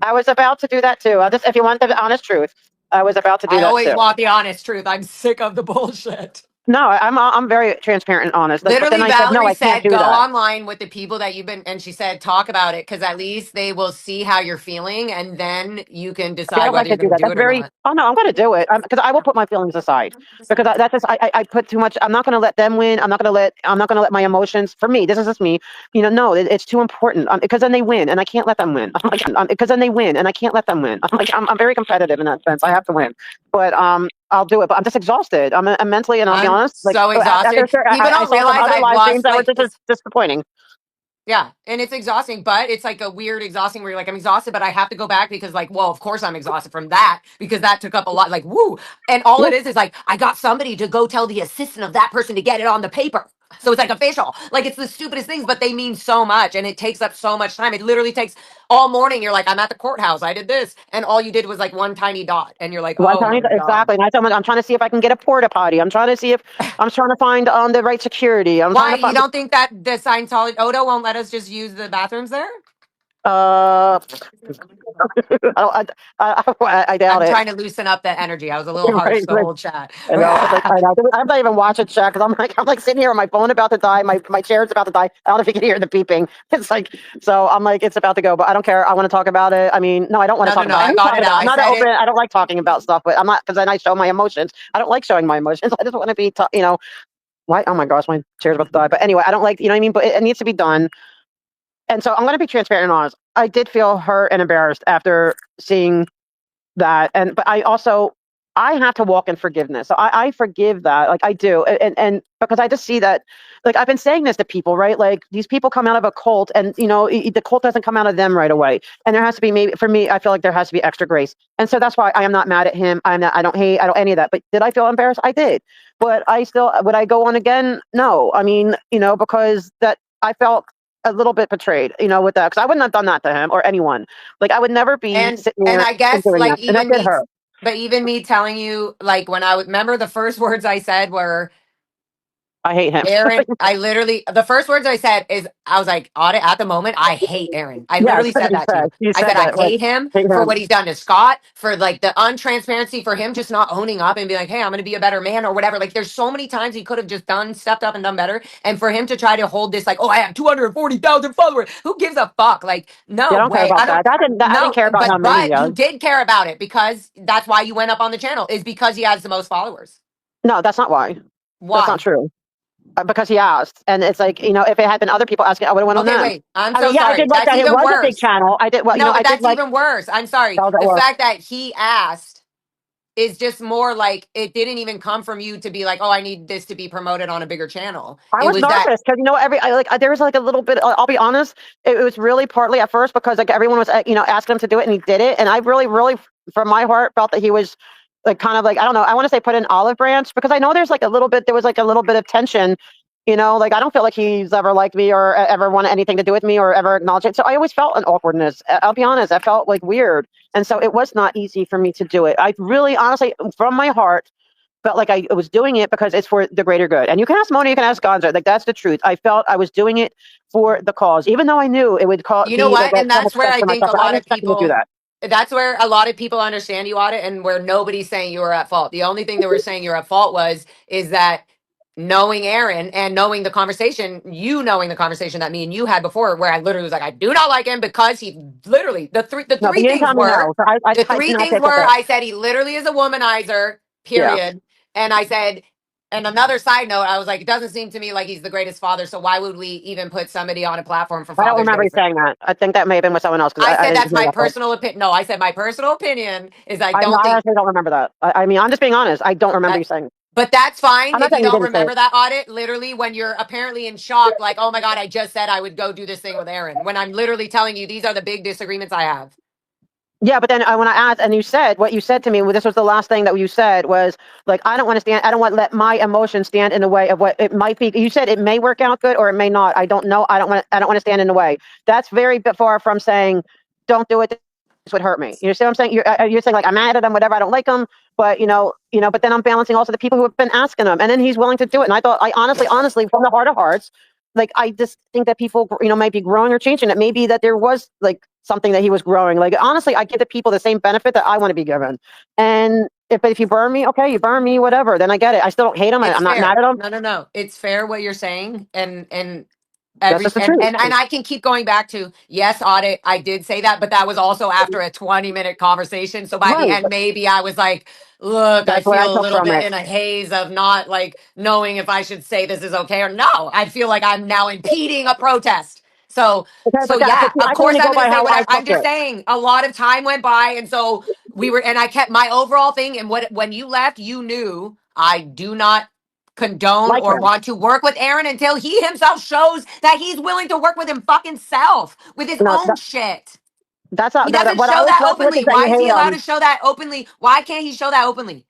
[SPEAKER 1] I was about to do that too. If you want the honest truth, I was about to do
[SPEAKER 4] I
[SPEAKER 1] that
[SPEAKER 4] always
[SPEAKER 1] too.
[SPEAKER 4] want the honest truth. I'm sick of the bullshit.
[SPEAKER 1] No, I'm very transparent and honest. Like, but then
[SPEAKER 4] Literally,
[SPEAKER 1] I said, no,
[SPEAKER 4] Valerie
[SPEAKER 1] I can't
[SPEAKER 4] said,
[SPEAKER 1] do
[SPEAKER 4] go
[SPEAKER 1] that.
[SPEAKER 4] online with the people that you've been, and she said, talk about it because at least they will see how you're feeling and then you can
[SPEAKER 1] See, I
[SPEAKER 4] decide
[SPEAKER 1] don't
[SPEAKER 4] whether
[SPEAKER 1] like to
[SPEAKER 4] you're
[SPEAKER 1] do
[SPEAKER 4] going to
[SPEAKER 1] that.
[SPEAKER 4] do
[SPEAKER 1] That's
[SPEAKER 4] it or
[SPEAKER 1] very.
[SPEAKER 4] not.
[SPEAKER 1] Oh no, I'm going to do it because I will put my feelings aside because that's just I put too much. I'm not going to let them win. I'm not going to let my emotions. For me, this is just me. No, it's too important because then they win and I can't let them win. Because then they win and I can't let them win. I'm very competitive in that sense. I have to win, but I'll do it. But I'm just exhausted. I'm mentally, and I'll be
[SPEAKER 4] I'm
[SPEAKER 1] honest. Like
[SPEAKER 4] so exhausted.
[SPEAKER 1] I
[SPEAKER 4] People
[SPEAKER 1] I
[SPEAKER 4] don't
[SPEAKER 1] saw some
[SPEAKER 4] realize
[SPEAKER 1] other
[SPEAKER 4] I've
[SPEAKER 1] live streams
[SPEAKER 4] lost
[SPEAKER 1] that were
[SPEAKER 4] like
[SPEAKER 1] just disappointing.
[SPEAKER 4] yeah, and it's exhausting, but it's like a weird exhausting where you're like, I'm exhausted, but I have to go back because, like, well, of course I'm exhausted from that because that took up a lot. Like, woo. And all
[SPEAKER 1] Yeah.
[SPEAKER 4] it is like, I got somebody to go tell the assistant of that person to get it on the paper. So it's like official. Like, it's the stupidest things, but they mean so much and it takes up so much time. It literally takes all morning. You're like, I'm at the courthouse. I did this. And all you did was like one tiny dot. And you're like,
[SPEAKER 1] One
[SPEAKER 4] oh
[SPEAKER 1] time,
[SPEAKER 4] my God.
[SPEAKER 1] exactly. And I'm trying to see if I can get a porta potty. I'm trying to find the right security. I'm trying
[SPEAKER 4] Why?
[SPEAKER 1] to
[SPEAKER 4] You
[SPEAKER 1] find.
[SPEAKER 4] don't think that the Scientologist Odo won't let us just use the bathrooms there?
[SPEAKER 1] Uh, I doubt
[SPEAKER 4] I'm
[SPEAKER 1] it.
[SPEAKER 4] trying to loosen up the energy. I was a little harsh
[SPEAKER 1] Right?
[SPEAKER 4] the whole chat.
[SPEAKER 1] I know. It's like, I know. I'm not even watching chat because I'm like sitting here on my phone about to die. My chair's about to die. I don't know if you can hear the beeping. It's like, so I'm like, it's about to go, but I don't care. I want to talk about it. I mean, no, I don't want to
[SPEAKER 4] No, no,
[SPEAKER 1] talk
[SPEAKER 4] no.
[SPEAKER 1] about it. I
[SPEAKER 4] I
[SPEAKER 1] need to
[SPEAKER 4] got
[SPEAKER 1] talk
[SPEAKER 4] it
[SPEAKER 1] about
[SPEAKER 4] out.
[SPEAKER 1] it. I'm
[SPEAKER 4] I
[SPEAKER 1] not
[SPEAKER 4] said
[SPEAKER 1] open.
[SPEAKER 4] it.
[SPEAKER 1] I don't like talking about stuff, but I'm not because then I show my emotions. I don't like showing my emotions. I just want to be, why? Oh my gosh, my chair's about to die. But anyway, I don't like, you know what I mean? But it needs to be done. And so I'm going to be transparent and honest. I did feel hurt and embarrassed after seeing that, but I have to walk in forgiveness. So I forgive that, like I do, and because I just see that, like I've been saying this to people, right? Like these people come out of a cult, and the cult doesn't come out of them right away, and there has to be maybe for me, I feel like there has to be extra grace, and so that's why I am not mad at him. I don't hate, I don't any of that. But did I feel embarrassed? I did, but I still would I go on again? No, I mean because that I felt a little bit betrayed, with that because I wouldn't have done that to him or anyone. Like I would never be sitting
[SPEAKER 4] And
[SPEAKER 1] there
[SPEAKER 4] I
[SPEAKER 1] and
[SPEAKER 4] guess
[SPEAKER 1] doing
[SPEAKER 4] like
[SPEAKER 1] that, and that
[SPEAKER 4] even
[SPEAKER 1] did
[SPEAKER 4] me,
[SPEAKER 1] hurt.
[SPEAKER 4] but even me telling you like when I would remember the first words I said were
[SPEAKER 1] I hate him.
[SPEAKER 4] Aaron, I literally, the first words I said is, I was like, Audit, at the moment, I hate Aaron. I
[SPEAKER 1] Yes,
[SPEAKER 4] literally said
[SPEAKER 1] you
[SPEAKER 4] that to
[SPEAKER 1] said.
[SPEAKER 4] you.
[SPEAKER 1] You
[SPEAKER 4] I
[SPEAKER 1] said
[SPEAKER 4] said, I
[SPEAKER 1] that. Like,
[SPEAKER 4] hate him
[SPEAKER 1] hate
[SPEAKER 4] for
[SPEAKER 1] him.
[SPEAKER 4] what he's done to Scott, for like the untransparency, for him just not owning up and be like, hey, I'm going to be a better man or whatever. Like, there's so many times he could have just stepped up and done better. And for him to try to hold this, like, oh, I have 240,000 followers. Who gives a fuck? Like,
[SPEAKER 1] Yeah,
[SPEAKER 4] no
[SPEAKER 1] I don't care
[SPEAKER 4] way.
[SPEAKER 1] about
[SPEAKER 4] I don't,
[SPEAKER 1] that. I didn't
[SPEAKER 4] no,
[SPEAKER 1] care about how many he
[SPEAKER 4] but
[SPEAKER 1] has.
[SPEAKER 4] you did care about it because that's why you went up on the channel, is because he has the most followers.
[SPEAKER 1] No, that's not why. That's not
[SPEAKER 4] Why?
[SPEAKER 1] true. Because he asked, and it's like if it had been other people asking, I would have went on
[SPEAKER 4] Okay,
[SPEAKER 1] them.
[SPEAKER 4] wait. I'm
[SPEAKER 1] I mean,
[SPEAKER 4] so
[SPEAKER 1] yeah, I
[SPEAKER 4] sorry.
[SPEAKER 1] did like
[SPEAKER 4] That's
[SPEAKER 1] that. It
[SPEAKER 4] even
[SPEAKER 1] was a big
[SPEAKER 4] worse.
[SPEAKER 1] channel. I did well.
[SPEAKER 4] No, but
[SPEAKER 1] I did
[SPEAKER 4] that's
[SPEAKER 1] like
[SPEAKER 4] even worse. I'm sorry.
[SPEAKER 1] how that
[SPEAKER 4] The
[SPEAKER 1] was.
[SPEAKER 4] fact that he asked is just more like it didn't even come from you to be like, oh, I need this to be promoted on a bigger channel.
[SPEAKER 1] I
[SPEAKER 4] It
[SPEAKER 1] was
[SPEAKER 4] was that
[SPEAKER 1] nervous because there was like a little bit. I'll be honest. It was really partly at first because like everyone was asking him to do it and he did it, and I really, really, from my heart, felt that he was like kind of like I don't know. I want to say put an olive branch because I know there was like a little bit of tension. Like I don't feel like he's ever liked me or ever wanted anything to do with me or ever acknowledged it. So I always felt an awkwardness. I'll be honest. I felt like weird, and so it was not easy for me to do it. I really, honestly, from my heart felt like I was doing it because it's for the greater good. And you can ask Mona, you can ask Gonzo. Like that's the truth. I felt I was doing it for the cause, even though I knew it would
[SPEAKER 4] you know
[SPEAKER 1] be like
[SPEAKER 4] what?
[SPEAKER 1] a
[SPEAKER 4] And
[SPEAKER 1] trouble
[SPEAKER 4] that's where I
[SPEAKER 1] for
[SPEAKER 4] think
[SPEAKER 1] myself.
[SPEAKER 4] a
[SPEAKER 1] But I
[SPEAKER 4] lot
[SPEAKER 1] didn't
[SPEAKER 4] of
[SPEAKER 1] expect him to do
[SPEAKER 4] people
[SPEAKER 1] that.
[SPEAKER 4] that's where a lot of people understand you Audit and where nobody's saying you were at fault. The only thing they were saying you're at fault is that knowing Aaron and knowing the conversation that me and you had before, where I literally was like, I do not like him because he literally the
[SPEAKER 1] No, but
[SPEAKER 4] three
[SPEAKER 1] you didn't
[SPEAKER 4] things
[SPEAKER 1] tell me
[SPEAKER 4] were
[SPEAKER 1] no. So I did
[SPEAKER 4] the three
[SPEAKER 1] not
[SPEAKER 4] things
[SPEAKER 1] take it
[SPEAKER 4] were
[SPEAKER 1] there.
[SPEAKER 4] I said he literally is a womanizer,
[SPEAKER 1] Yeah.
[SPEAKER 4] period. And I said, and another side note, I was like, it doesn't seem to me like he's the greatest father. So why would we even put somebody on a platform for
[SPEAKER 1] I don't
[SPEAKER 4] Father's
[SPEAKER 1] remember
[SPEAKER 4] Day?
[SPEAKER 1] you saying that. I think that may have been with someone else because
[SPEAKER 4] I
[SPEAKER 1] I
[SPEAKER 4] said
[SPEAKER 1] didn't
[SPEAKER 4] that's
[SPEAKER 1] hear
[SPEAKER 4] my
[SPEAKER 1] that part.
[SPEAKER 4] personal opinion. No, I said my personal opinion is I
[SPEAKER 1] No,
[SPEAKER 4] don't
[SPEAKER 1] I
[SPEAKER 4] think
[SPEAKER 1] actually don't remember that. I mean, I'm just being honest. I don't remember you
[SPEAKER 4] that.
[SPEAKER 1] saying.
[SPEAKER 4] But that's fine
[SPEAKER 1] I'm not
[SPEAKER 4] if you
[SPEAKER 1] saying you
[SPEAKER 4] don't
[SPEAKER 1] didn't say it.
[SPEAKER 4] remember that Audit. Literally, when you're apparently in shock, like, oh my God, I just said I would go do this thing with Aaron. When I'm literally telling you these are the big disagreements I have.
[SPEAKER 1] Yeah, but then when I asked, and you said what you said to me, this was the last thing that you said was like, I don't want to stand, I don't want to let my emotions stand in the way of what it might be. You said it may work out good or it may not. I don't know. I don't want to stand in the way. That's very bit far from saying don't do it. This would hurt me. You see what I'm saying? You're saying like I'm mad at him, whatever. I don't like him, but but then I'm balancing also the people who have been asking him, and then he's willing to do it. And I thought, I honestly, from the heart of hearts, like I just think that people, might be growing or changing. It may be that there was like something that he was growing. Like honestly, I give the people the same benefit that I want to be given. And if you burn me, okay, you burn me, whatever. Then I get it. I still don't hate him. I'm not mad at him.
[SPEAKER 4] No. It's fair what you're saying, and
[SPEAKER 1] That's just the truth.
[SPEAKER 4] and I can keep going back to, yes, Audit, I did say that, but that was also after a 20-minute conversation. So by the
[SPEAKER 1] Right.
[SPEAKER 4] end, maybe I was like, look, I
[SPEAKER 1] That's what I
[SPEAKER 4] feel a
[SPEAKER 1] took
[SPEAKER 4] little
[SPEAKER 1] from
[SPEAKER 4] bit
[SPEAKER 1] it.
[SPEAKER 4] in a haze of not like knowing if I should say this is okay or no. I feel like I'm now impeding a protest. So
[SPEAKER 1] Okay, but
[SPEAKER 4] yeah,
[SPEAKER 1] see,
[SPEAKER 4] of
[SPEAKER 1] I can
[SPEAKER 4] course
[SPEAKER 1] only
[SPEAKER 4] I'm
[SPEAKER 1] go
[SPEAKER 4] going
[SPEAKER 1] by
[SPEAKER 4] to say
[SPEAKER 1] how I
[SPEAKER 4] whatever. I'm
[SPEAKER 1] took
[SPEAKER 4] just
[SPEAKER 1] it.
[SPEAKER 4] saying a lot of time went by, and so and I kept my overall thing. And when you left, you knew I do not condone
[SPEAKER 1] Like
[SPEAKER 4] or
[SPEAKER 1] him.
[SPEAKER 4] want to work with Aaron until he himself shows that he's willing to work with him fucking self with his
[SPEAKER 1] No,
[SPEAKER 4] own shit.
[SPEAKER 1] that's
[SPEAKER 4] He
[SPEAKER 1] not
[SPEAKER 4] doesn't
[SPEAKER 1] what I
[SPEAKER 4] show
[SPEAKER 1] was
[SPEAKER 4] that
[SPEAKER 1] left with is
[SPEAKER 4] openly.
[SPEAKER 1] that you
[SPEAKER 4] Why is he
[SPEAKER 1] hate
[SPEAKER 4] allowed
[SPEAKER 1] him.
[SPEAKER 4] to show that openly? Why can't he show that openly?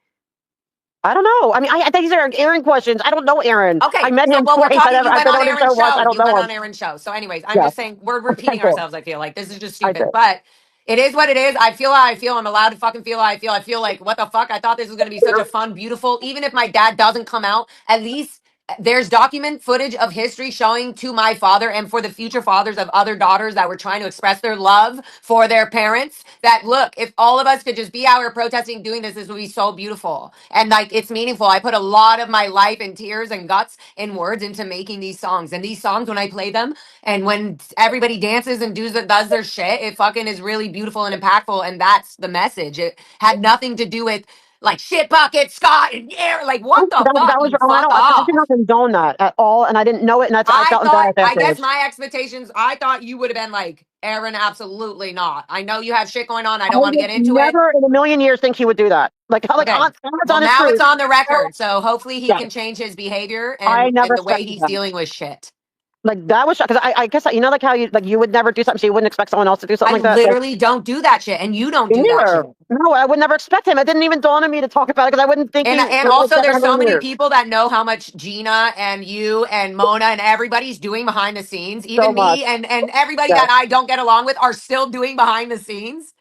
[SPEAKER 1] I don't know. I mean, I think these are Aaron questions. I don't know Aaron. I
[SPEAKER 4] Okay,
[SPEAKER 1] met
[SPEAKER 4] so
[SPEAKER 1] him
[SPEAKER 4] well, we're
[SPEAKER 1] twice.
[SPEAKER 4] talking. You
[SPEAKER 1] I
[SPEAKER 4] went
[SPEAKER 1] don't know
[SPEAKER 4] on
[SPEAKER 1] what his
[SPEAKER 4] Aaron's
[SPEAKER 1] show was. I
[SPEAKER 4] show.
[SPEAKER 1] don't
[SPEAKER 4] You
[SPEAKER 1] know
[SPEAKER 4] went
[SPEAKER 1] him.
[SPEAKER 4] on Aaron's show. So, anyways, I'm
[SPEAKER 1] Yeah,
[SPEAKER 4] just saying we're
[SPEAKER 1] I
[SPEAKER 4] repeating
[SPEAKER 1] did.
[SPEAKER 4] ourselves. I feel like this is just
[SPEAKER 1] I
[SPEAKER 4] stupid,
[SPEAKER 1] did.
[SPEAKER 4] but it is what it is. I feel how I feel. I'm allowed to fucking feel how I feel. I feel like what the fuck. I thought this was gonna be such a fun, beautiful. Even if my dad doesn't come out, at least there's document footage of history showing to my father and for the future fathers of other daughters that were trying to express their love for their parents that look, if all of us could just be out here protesting doing this would be so beautiful and like it's meaningful. I put a lot of my life and tears and guts and words into making these songs, and these songs when I play them and when everybody dances and does their shit, it fucking is really beautiful and impactful, and that's the message. It had nothing to do with like shit bucket, Scott, and air. Like, what the fuck?
[SPEAKER 1] That was
[SPEAKER 4] You
[SPEAKER 1] wrong.
[SPEAKER 4] fuck
[SPEAKER 1] I did
[SPEAKER 4] off.
[SPEAKER 1] not condone that at all, and I didn't know it, and I felt embarrassed
[SPEAKER 4] I guess
[SPEAKER 1] afterwards.
[SPEAKER 4] my expectations, I thought you would have been like, Aaron, absolutely not. I know you have shit going on. I
[SPEAKER 1] I
[SPEAKER 4] don't want to
[SPEAKER 1] would
[SPEAKER 4] get into it.
[SPEAKER 1] never in a million years think he would do that. Like,
[SPEAKER 4] Okay.
[SPEAKER 1] it's
[SPEAKER 4] Well,
[SPEAKER 1] on his
[SPEAKER 4] now it's
[SPEAKER 1] truth.
[SPEAKER 4] on the record. So hopefully he
[SPEAKER 1] Yeah,
[SPEAKER 4] can change his behavior
[SPEAKER 1] I
[SPEAKER 4] and
[SPEAKER 1] never
[SPEAKER 4] the way
[SPEAKER 1] expected
[SPEAKER 4] he's
[SPEAKER 1] that.
[SPEAKER 4] dealing with shit.
[SPEAKER 1] Like that was because I guess like how you would never do something, so you wouldn't expect someone else to do something
[SPEAKER 4] I
[SPEAKER 1] like that. Like,
[SPEAKER 4] literally don't do that shit. And you don't
[SPEAKER 1] me
[SPEAKER 4] do that
[SPEAKER 1] neither.
[SPEAKER 4] shit.
[SPEAKER 1] No, I would never expect him. It didn't even dawn on me to talk about it because I wouldn't think he
[SPEAKER 4] And
[SPEAKER 1] for like
[SPEAKER 4] also there's so
[SPEAKER 1] 700
[SPEAKER 4] many
[SPEAKER 1] years.
[SPEAKER 4] people that know how much Gina and you and Mona and everybody's doing behind the scenes.
[SPEAKER 1] So
[SPEAKER 4] Even
[SPEAKER 1] much.
[SPEAKER 4] me and everybody
[SPEAKER 1] Yes,
[SPEAKER 4] that I don't get along with are still doing behind the scenes.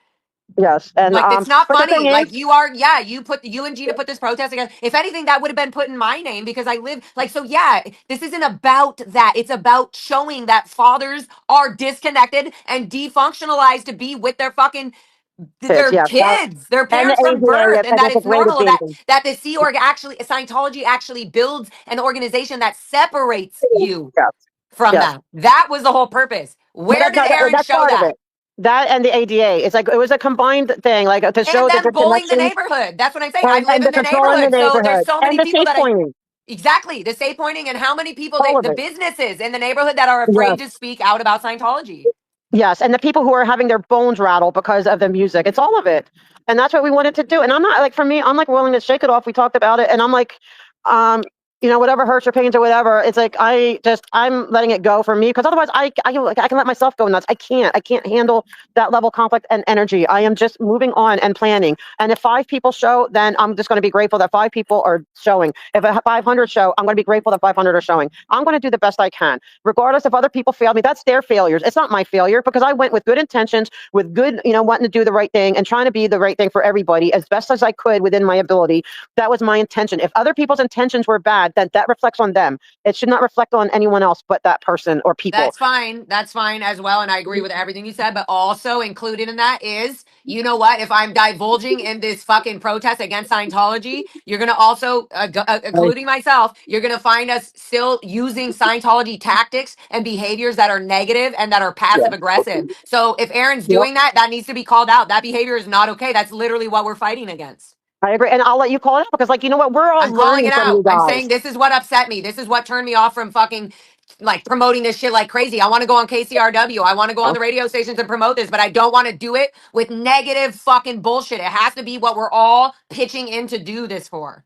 [SPEAKER 1] yes, and
[SPEAKER 4] Like it's not
[SPEAKER 1] but the
[SPEAKER 4] funny.
[SPEAKER 1] thing is,
[SPEAKER 4] Like you are, yeah. You and Gina put this protest together. If anything, that would have been put in my name because I live like so. Yeah, this isn't about that. It's about showing that fathers are disconnected and defunctionalized to be with their fucking
[SPEAKER 1] kids,
[SPEAKER 4] their
[SPEAKER 1] yes,
[SPEAKER 4] kids, their
[SPEAKER 1] and the
[SPEAKER 4] parents from birth,
[SPEAKER 1] ADA,
[SPEAKER 4] and
[SPEAKER 1] and
[SPEAKER 4] that
[SPEAKER 1] it's a
[SPEAKER 4] it's
[SPEAKER 1] great
[SPEAKER 4] normal that
[SPEAKER 1] example.
[SPEAKER 4] the Sea Org actually Scientology actually builds an organization that separates you
[SPEAKER 1] Yes,
[SPEAKER 4] from
[SPEAKER 1] yes.
[SPEAKER 4] them. That was the whole purpose.
[SPEAKER 1] But
[SPEAKER 4] Where did Aaron
[SPEAKER 1] that's
[SPEAKER 4] show
[SPEAKER 1] part of
[SPEAKER 4] that?
[SPEAKER 1] it. That and the ADA. It's like it was a combined thing, like to show
[SPEAKER 4] And
[SPEAKER 1] the
[SPEAKER 4] them bullying the
[SPEAKER 1] disconnection
[SPEAKER 4] neighborhood. That's what I'm saying. I live
[SPEAKER 1] and
[SPEAKER 4] in
[SPEAKER 1] the
[SPEAKER 4] the
[SPEAKER 1] control in the
[SPEAKER 4] neighborhood. So there's
[SPEAKER 1] neighborhood
[SPEAKER 4] so
[SPEAKER 1] and
[SPEAKER 4] many
[SPEAKER 1] the
[SPEAKER 4] people
[SPEAKER 1] safe
[SPEAKER 4] that
[SPEAKER 1] pointing,
[SPEAKER 4] exactly the safe pointing and how many people
[SPEAKER 1] all of
[SPEAKER 4] the
[SPEAKER 1] it.
[SPEAKER 4] businesses in the neighborhood that are
[SPEAKER 1] Yes.
[SPEAKER 4] afraid to speak out about Scientology.
[SPEAKER 1] Yes, and the people who are having their bones rattled because of the music. It's all of it. And that's what we wanted to do. And I'm not like for me, I'm like willing to shake it off. We talked about it and I'm like um whatever hurts or pains or whatever, it's like I'm letting it go for me because otherwise I can let myself go nuts. I can't handle that level of conflict and energy. I am just moving on and planning. And if 5 people show, then I'm just going to be grateful that 5 people are showing. If 500 show, I'm going to be grateful that 500 are showing. I'm going to do the best I can regardless if other people fail me. That's their failures. It's not my failure because I went with good intentions, with good, wanting to do the right thing and trying to be the right thing for everybody as best as I could within my ability. That was my intention. If other people's intentions were bad, then that reflects on them. It should not reflect on anyone else but that person or people.
[SPEAKER 4] That's fine. That's fine as well. And I agree with everything you said. But also included in that is, you know what? If I'm divulging in this fucking protest against Scientology, you're going to also, including myself, you're going to find us still using Scientology tactics and behaviors that are negative and that are passive aggressive. So if Aaron's
[SPEAKER 1] Yep.
[SPEAKER 4] doing that, that needs to be called out. That behavior is not okay. That's literally what we're fighting against.
[SPEAKER 1] I agree. And I'll let you call it out because, like, you know what? We're all
[SPEAKER 4] I'm calling
[SPEAKER 1] learning
[SPEAKER 4] it
[SPEAKER 1] from you
[SPEAKER 4] out. I'm
[SPEAKER 1] guys.
[SPEAKER 4] saying this is what upset me. This is what turned me off from fucking like promoting this shit like crazy. I want to go on KCRW. I want to go on the radio stations and promote this, but I don't want to do it with negative fucking bullshit. It has to be what we're all pitching in to do this for.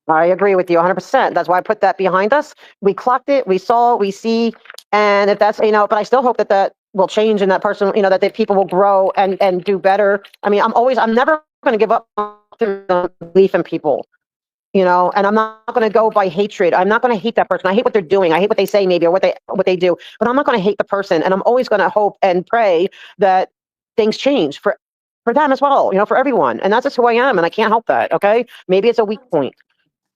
[SPEAKER 1] I agree with you 100%. That's why I put that behind us. We clocked it. We saw, we see. And if that's, but I still hope that will change and that person, that the people will grow and do better. I mean, I'm never going to give up belief in people. And I'm not going to go by hatred. I'm not going to hate that person. I hate what they're doing. I hate what they say maybe or what they do, but I'm not going to hate the person. And I'm always going to hope and pray that things change for them as well, for everyone. And that's just who I am, and I can't help that. Okay, maybe it's a weak point,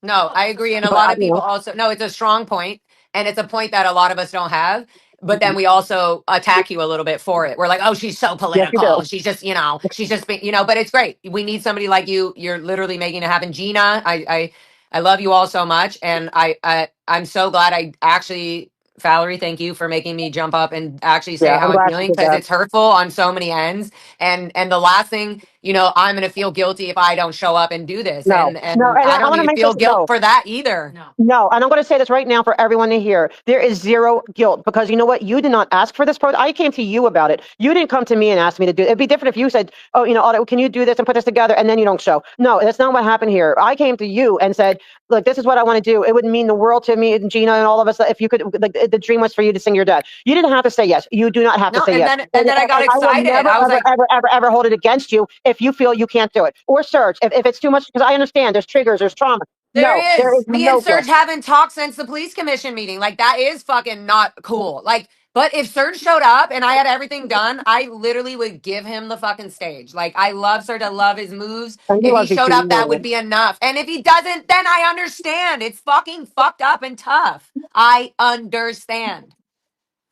[SPEAKER 4] No, I agree. And a
[SPEAKER 1] but
[SPEAKER 4] lot of people also, no, it's a strong point, and it's a point that a lot of us don't have. But then we also attack you a little bit for it. We're like, oh, she's so
[SPEAKER 1] yes, you do.
[SPEAKER 4] political. She's just, she's just, but it's great. We need somebody like you. You're literally making it happen. Gina, I love you all so much. And I'm so glad I actually, Valerie, thank you for making me jump up and actually say
[SPEAKER 1] Yeah,
[SPEAKER 4] how
[SPEAKER 1] I'm
[SPEAKER 4] I'm
[SPEAKER 1] glad you
[SPEAKER 4] feeling,
[SPEAKER 1] did
[SPEAKER 4] because
[SPEAKER 1] that.
[SPEAKER 4] it's hurtful on so many ends. And the last thing, I'm going to feel guilty if I don't show up and do this.
[SPEAKER 1] No, no,
[SPEAKER 4] And
[SPEAKER 1] and
[SPEAKER 4] I
[SPEAKER 1] I
[SPEAKER 4] don't
[SPEAKER 1] want to
[SPEAKER 4] need to
[SPEAKER 1] make
[SPEAKER 4] feel
[SPEAKER 1] this
[SPEAKER 4] guilt
[SPEAKER 1] no.
[SPEAKER 4] for that either.
[SPEAKER 1] No, and I'm going to say this right now for everyone to hear. There is zero guilt, because you know what? You did not ask for this project. I came to you about it. You didn't come to me and ask me to do it. It'd be different if you said, oh, Audit, can you do this and put this together, and then you don't show. No, that's not what happened here. I came to you and said, look, this is what I want to do. It would mean the world to me and Gina and all of us if you could, like, the dream was for you to sing your dad. You didn't have to say yes. You do not have to
[SPEAKER 4] No,
[SPEAKER 1] say
[SPEAKER 4] and
[SPEAKER 1] yes.
[SPEAKER 4] then I got
[SPEAKER 1] I will
[SPEAKER 4] excited.
[SPEAKER 1] never,
[SPEAKER 4] I was
[SPEAKER 1] ever,
[SPEAKER 4] like,
[SPEAKER 1] ever, ever, ever hold it against you if you feel you can't do it. Or Serge, if it's too much, because I understand there's triggers, there's trauma.
[SPEAKER 4] there
[SPEAKER 1] No, there is
[SPEAKER 4] is. Me and
[SPEAKER 1] no
[SPEAKER 4] Serge
[SPEAKER 1] guilt.
[SPEAKER 4] haven't talked since the police commission meeting. Like, that is fucking not cool. Like, but if Serge showed up and I had everything done, I literally would give him the fucking stage. Like, I love Serge. I love his moves.
[SPEAKER 1] And he
[SPEAKER 4] If he
[SPEAKER 1] loves you
[SPEAKER 4] showed
[SPEAKER 1] too.
[SPEAKER 4] up,
[SPEAKER 1] You
[SPEAKER 4] that
[SPEAKER 1] know
[SPEAKER 4] would
[SPEAKER 1] it.
[SPEAKER 4] be enough. And if he doesn't, then I understand. It's fucking fucked up and tough. I understand.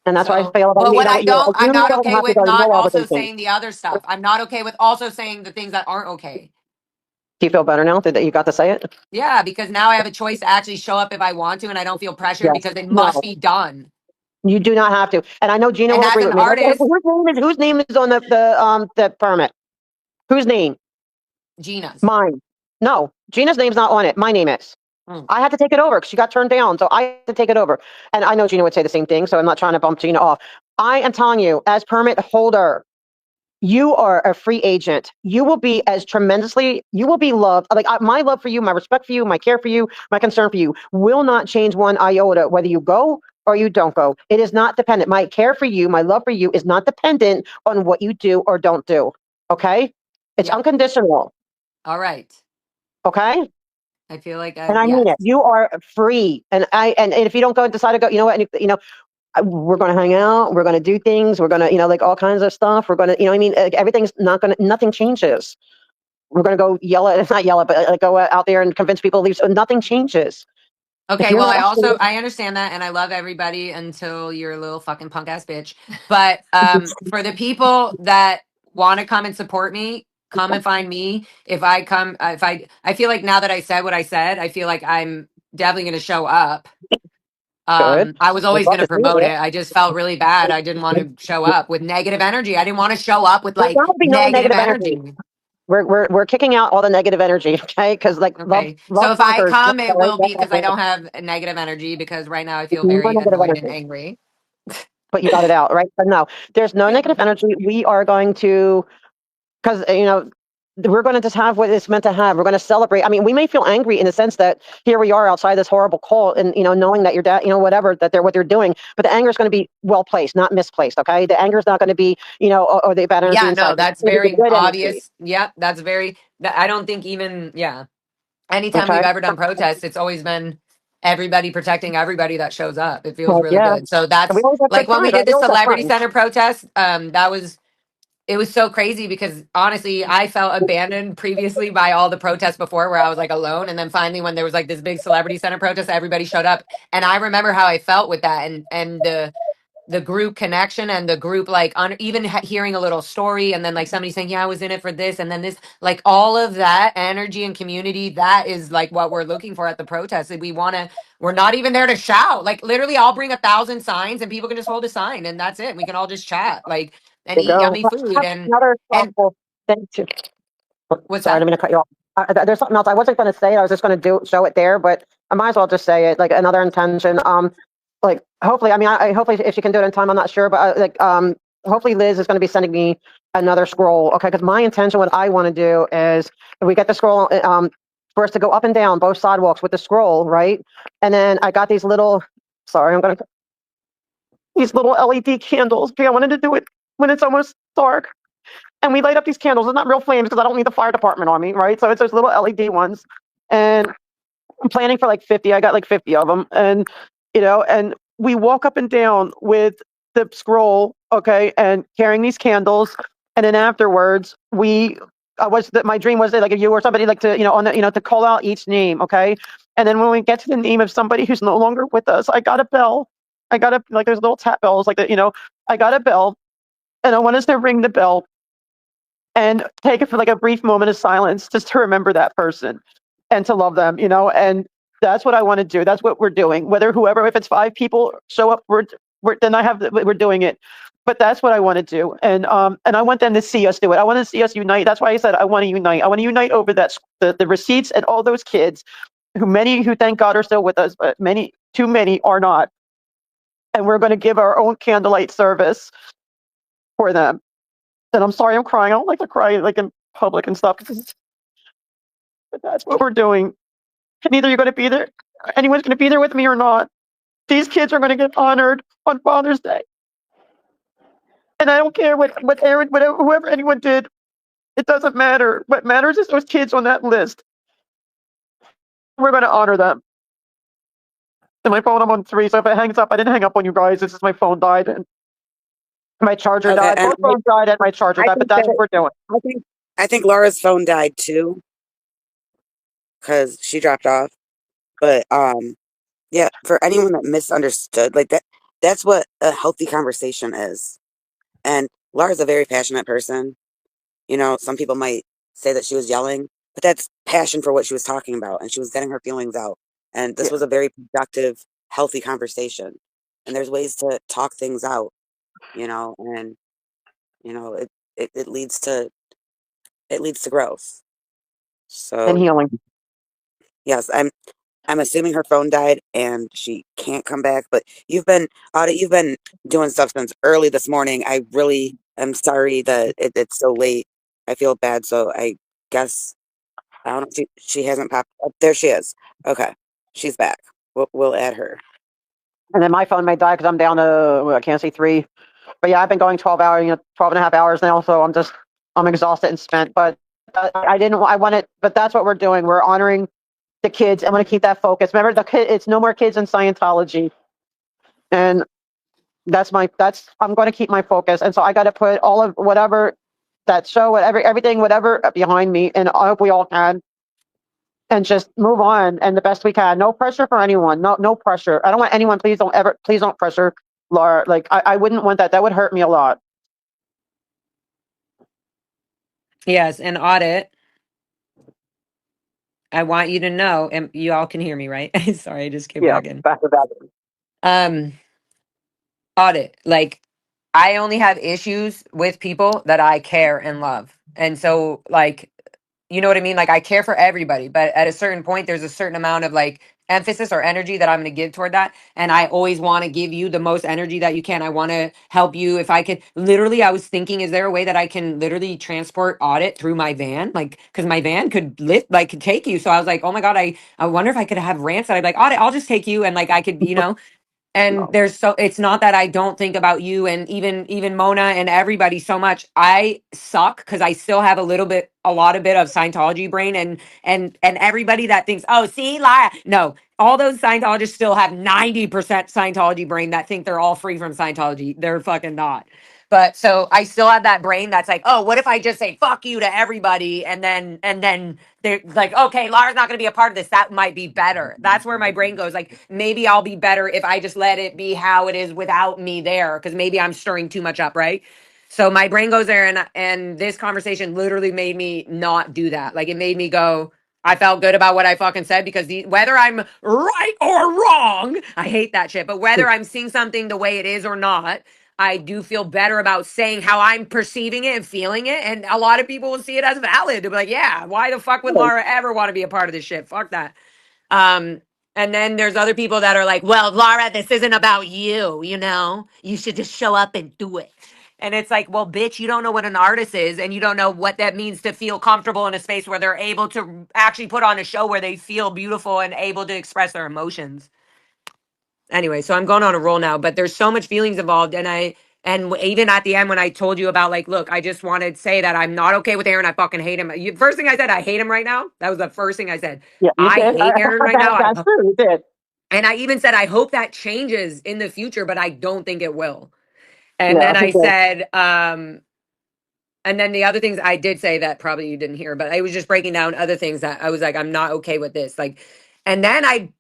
[SPEAKER 1] And that's why I
[SPEAKER 4] So,
[SPEAKER 1] feel about
[SPEAKER 4] but
[SPEAKER 1] you.
[SPEAKER 4] what I don't,
[SPEAKER 1] You
[SPEAKER 4] I'm not
[SPEAKER 1] don't
[SPEAKER 4] okay
[SPEAKER 1] have to
[SPEAKER 4] with
[SPEAKER 1] go.
[SPEAKER 4] not
[SPEAKER 1] No
[SPEAKER 4] also
[SPEAKER 1] obligation.
[SPEAKER 4] saying the other stuff. I'm not okay with also saying the things that aren't okay.
[SPEAKER 1] Do you feel better now that you got to say it?
[SPEAKER 4] Yeah, because now I have a choice to actually show up if I want to, and I don't feel pressured
[SPEAKER 1] Yes.
[SPEAKER 4] because it must
[SPEAKER 1] No,
[SPEAKER 4] be done.
[SPEAKER 1] you do not have to. And I know Gina
[SPEAKER 4] And
[SPEAKER 1] will
[SPEAKER 4] as
[SPEAKER 1] agree
[SPEAKER 4] an
[SPEAKER 1] with me.
[SPEAKER 4] artist,
[SPEAKER 1] Whose name is on the permit? Whose name?
[SPEAKER 4] Gina's.
[SPEAKER 1] Mine. No, Gina's name's not on it. My name is.
[SPEAKER 4] Mm.
[SPEAKER 1] I had to take it over because she got turned down, so I had to take it over. And I know Gina would say the same thing, so I'm not trying to bump Gina off. I am telling you, as permit holder, you are a free agent. You will be you will be loved. Like, my love for you, my respect for you, my care for you, my concern for you will not change one iota, whether you go or you don't go. It is not dependent. My care for you, my love for you is not dependent on what you do or don't do. Okay? It's
[SPEAKER 4] Yeah.
[SPEAKER 1] unconditional.
[SPEAKER 4] All right.
[SPEAKER 1] Okay?
[SPEAKER 4] I feel like
[SPEAKER 1] And I
[SPEAKER 4] yes.
[SPEAKER 1] mean it. You are free. And if you don't go and decide to go, you know what? And we're going to hang out. We're going to do things. We're going to, like, all kinds of stuff. We're going to, I mean, everything's not going to, nothing changes. We're going to go not yell at, but go out there and convince people to leave. So nothing changes. If
[SPEAKER 4] Okay,
[SPEAKER 1] you're
[SPEAKER 4] well,
[SPEAKER 1] not,
[SPEAKER 4] I understand that, and I love everybody until you're a little fucking punk ass bitch. But for the people that want to come and support me, come and find me. If I feel like now that I said what I said, I feel like I'm definitely going to show up.
[SPEAKER 1] good.
[SPEAKER 4] I was
[SPEAKER 1] I'd
[SPEAKER 4] always
[SPEAKER 1] love
[SPEAKER 4] going to
[SPEAKER 1] to see
[SPEAKER 4] promote
[SPEAKER 1] it.
[SPEAKER 4] it. I just felt really bad. I didn't want to show up with negative energy. I didn't want to show up with
[SPEAKER 1] There's
[SPEAKER 4] like
[SPEAKER 1] not to be no
[SPEAKER 4] negative
[SPEAKER 1] negative energy.
[SPEAKER 4] energy.
[SPEAKER 1] We're kicking out all the negative energy, okay? Because, like,
[SPEAKER 4] Okay.
[SPEAKER 1] love
[SPEAKER 4] So if I
[SPEAKER 1] conquers.
[SPEAKER 4] come, it
[SPEAKER 1] Right?
[SPEAKER 4] will be because I don't have negative energy, because right now I feel
[SPEAKER 1] No
[SPEAKER 4] very
[SPEAKER 1] negative
[SPEAKER 4] annoyed and
[SPEAKER 1] energy.
[SPEAKER 4] angry.
[SPEAKER 1] But you got it out, right? But no, there's no negative energy. We are going to, because, we're going to just have what it's meant to have. We're going to celebrate. I mean, we may feel angry in the sense that here we are outside this horrible cult, and knowing that your dad, whatever, that what they're doing, but the anger is going to be well placed, not misplaced. Okay, the anger is not going to be, or the bad energy
[SPEAKER 4] Yeah, no,
[SPEAKER 1] inside. It's
[SPEAKER 4] that's
[SPEAKER 1] going to be the
[SPEAKER 4] very
[SPEAKER 1] good energy.
[SPEAKER 4] obvious. Yep, that's very. I don't think even anytime
[SPEAKER 1] Okay,
[SPEAKER 4] we've ever done protests, it's always been everybody protecting everybody that shows up. It feels
[SPEAKER 1] well,
[SPEAKER 4] really
[SPEAKER 1] yeah,
[SPEAKER 4] good. So
[SPEAKER 1] and we
[SPEAKER 4] that's
[SPEAKER 1] always have
[SPEAKER 4] like
[SPEAKER 1] good
[SPEAKER 4] when we
[SPEAKER 1] times, right?
[SPEAKER 4] did
[SPEAKER 1] We
[SPEAKER 4] the
[SPEAKER 1] always have
[SPEAKER 4] celebrity
[SPEAKER 1] fun.
[SPEAKER 4] center protest. It was so crazy because honestly, I felt abandoned previously by all the protests before, where I was like alone. And then finally, when there was like this big celebrity center protest, everybody showed up. And I remember how I felt with that, and the group connection, and the group like even hearing a little story, and then like somebody saying, yeah, I was in it for this, and then this, like all of that energy and community, that is like what we're looking for at the protest. We're not even there to shout. Like literally, I'll bring 1,000 signs and people can just hold a sign, and that's it. We can all just chat like and
[SPEAKER 1] There you
[SPEAKER 4] eat
[SPEAKER 1] go.
[SPEAKER 4] yummy food.
[SPEAKER 1] Another
[SPEAKER 4] And
[SPEAKER 1] thoughtful thing too.
[SPEAKER 4] what's
[SPEAKER 1] Sorry, I
[SPEAKER 4] that?
[SPEAKER 1] didn't mean to cut you off. There's something else I wasn't going to say. I was just going to show it there, but I might as well just say it. Like, another intention. Like, hopefully, I mean, I hopefully if she can do it in time, I'm not sure, but hopefully Liz is going to be sending me another scroll. Okay, because my intention, what I want to do is, if we get the scroll, for us to go up and down both sidewalks with the scroll, right? And then I got these little. Sorry, these little LED candles. Okay, I wanted to do it when it's almost dark. And we light up these candles. It's not real flames because I don't need the fire department on me, right? So it's those little LED ones. And I'm planning for like 50. I got like 50 of them. And, and we walk up and down with the scroll, okay, and carrying these candles. And then afterwards, my dream was that like you or somebody like to, to call out each name. Okay. And then when we get to the name of somebody who's no longer with us, I got a bell. Like, there's little tap bells like that, I got a bell, and I want us to ring the bell and take it for like a brief moment of silence just to remember that person and to love them, and that's what I want to do. That's what we're doing. If it's 5 people show up, we're doing it. But that's what I want to do. And I want them to see us do it. I want to see us unite. That's why I said I want to unite. I want to unite over the receipts and all those kids who thank God are still with us, but too many are not. And we're going to give our own candlelight service for them. And I'm sorry I'm crying. I don't like to cry like in public and stuff. But that's what we're doing. And either you're going to be there, anyone's going to be there with me or not. These kids are going to get honored on Father's Day. And I don't care what Aaron, whoever anyone did. It doesn't matter. What matters is those kids on that list. We're going to honor them. And my phone, I'm on 3, so if it hangs up, I didn't hang up on you guys. This is my phone died and my charger died.
[SPEAKER 2] and
[SPEAKER 1] Both phones died and my charger
[SPEAKER 2] I
[SPEAKER 1] died, but
[SPEAKER 2] think
[SPEAKER 1] that's
[SPEAKER 2] that
[SPEAKER 1] what we're doing.
[SPEAKER 2] I think Laura's phone died too because she dropped off. But yeah, for anyone that misunderstood, like that's what a healthy conversation is. And Laura's a very passionate person. Some people might say that she was yelling, but that's passion for what she was talking about, and she was getting her feelings out. And this
[SPEAKER 1] Yeah.
[SPEAKER 2] was a very productive, healthy conversation. And there's ways to talk things out, and it leads to growth. So
[SPEAKER 1] And healing.
[SPEAKER 2] yes, I'm assuming her phone died and she can't come back. But you've been doing stuff since early this morning. I really am sorry that it's so late. I feel bad. So I guess I don't know. She hasn't popped up. There she is. Okay, she's back. We'll add her.
[SPEAKER 1] And then my phone may die because I'm down to, I can't say 3. But yeah, I've been going 12 hours, 12 and a half hours now. So I'm exhausted and spent. But I want it, but that's what we're doing. We're honoring the kids. I'm going to keep that focus. Remember, it's no more kids in Scientology. And I'm going to keep my focus. And so I got to put all of whatever that show, everything, whatever behind me. And I hope we all can. And just move on and the best we can. No pressure for anyone. No pressure. I don't want anyone. Please don't pressure Laura. Like I wouldn't want that. That would hurt me a lot.
[SPEAKER 4] Yes, and Audit, I want you to know, and you all can hear me, right? Sorry, I just came
[SPEAKER 1] Yeah,
[SPEAKER 4] back in.
[SPEAKER 1] back to back.
[SPEAKER 4] Um, Audit, like, I only have issues with people that I care and love. And so, like, you know what I mean? Like, I care for everybody, but at a certain point, there's a certain amount of like emphasis or energy that I'm going to give toward that. And I always want to give you the most energy that you can. I want to help you. If I could literally, I was thinking, is there a way that I can literally transport Audit through my van? Like, because my van could lift, like, could take you. So I was like, oh my God, I wonder if I could have rants that I'd be like, Audit, I'll just take you. And like, I could, and
[SPEAKER 1] No.
[SPEAKER 4] it's not that I don't think about you and even Mona and everybody so much. I suck because I still have a lot of bit of Scientology brain, and everybody that thinks, oh, see, lie. No, all those Scientologists still have 90% Scientology brain that think they're all free from Scientology. They're fucking not. But so I still have that brain that's like, oh, what if I just say fuck you to everybody, and then they're like, okay, Lara's not going to be a part of this. That might be better. That's where my brain goes. Like, maybe I'll be better if I just let it be how it is without me there, because maybe I'm stirring too much up, right? So my brain goes there, and this conversation literally made me not do that. Like, it made me go, I felt good about what I fucking said, because whether I'm right or wrong, I hate that shit, but whether I'm seeing something the way it is or not, I do feel better about saying how I'm perceiving it and feeling it. And a lot of people will see it as valid. They'll be like, yeah, why the fuck would Lara ever want to be a part of this shit? Fuck that. And then there's other people that are like, well, Lara, this isn't about you, You should just show up and do it. And it's like, well, bitch, you don't know what an artist is, and you don't know what that means to feel comfortable in a space where they're able to actually put on a show where they feel beautiful and able to express their emotions. Anyway, so I'm going on a roll now, but there's so much feelings involved. And even at the end, when I told you about, like, look, I just wanted to say that I'm not okay with Aaron. I fucking hate him. First thing I said, I hate him right now. That was the first thing I said.
[SPEAKER 1] Yeah, you
[SPEAKER 4] I
[SPEAKER 1] did.
[SPEAKER 4] hate Aaron right now.
[SPEAKER 1] That's true. You did.
[SPEAKER 4] And I even said, I hope that changes in the future, but I don't think it will. And
[SPEAKER 1] Yeah,
[SPEAKER 4] then
[SPEAKER 1] he
[SPEAKER 4] I
[SPEAKER 1] did.
[SPEAKER 4] said, And then the other things I did say that probably you didn't hear, but I was just breaking down other things that I was like, I'm not okay with this. Like, and then I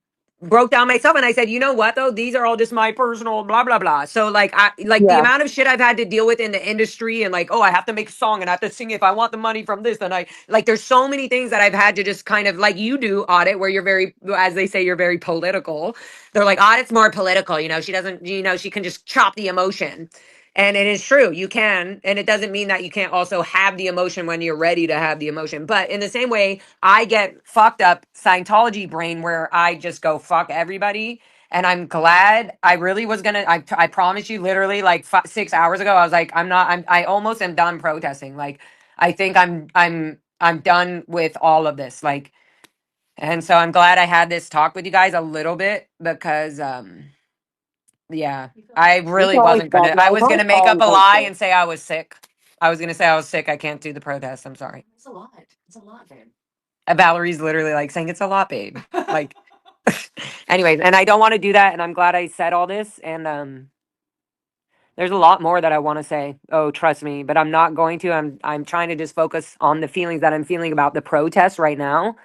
[SPEAKER 4] broke down myself and I said, you know what though? These are all just my personal blah blah blah. So like I like the
[SPEAKER 1] Yeah.
[SPEAKER 4] amount of shit I've had to deal with in the industry and like, oh, I have to make a song and I have to sing if I want the money from this. Then I like there's so many things that I've had to just kind of like you do Audit, where you're very, as they say, you're very political. They're like, Audit's more political, you know, she doesn't, you know, she can just chop the emotion. And it is true, you can. And it doesn't mean that you can't also have the emotion when you're ready to have the emotion. But in the same way, I get fucked up Scientology brain where I just go fuck everybody. And I'm glad. I really was gonna. I promise you, literally, like 6 hours ago, I was like, I'm not. I almost am done protesting. Like, I think I'm done with all of this. Like, and so I'm glad I had this talk with you guys a little bit because yeah, I
[SPEAKER 1] It's
[SPEAKER 4] really
[SPEAKER 1] always
[SPEAKER 4] wasn't
[SPEAKER 1] felt
[SPEAKER 4] gonna. I
[SPEAKER 1] like
[SPEAKER 4] was gonna make up
[SPEAKER 1] always
[SPEAKER 4] a
[SPEAKER 1] felt
[SPEAKER 4] lie
[SPEAKER 1] good.
[SPEAKER 4] and say I was sick. I was gonna say I was sick. I can't do the protest. I'm sorry. It's a lot. It's a lot, man. Valerie's literally like saying it's a lot, babe. Like, anyways, and I don't want to do that. And I'm glad I said all this. And there's a lot more that I want to say. Oh, trust me, but I'm not going to. I'm trying to just focus on the feelings that I'm feeling about the protest right now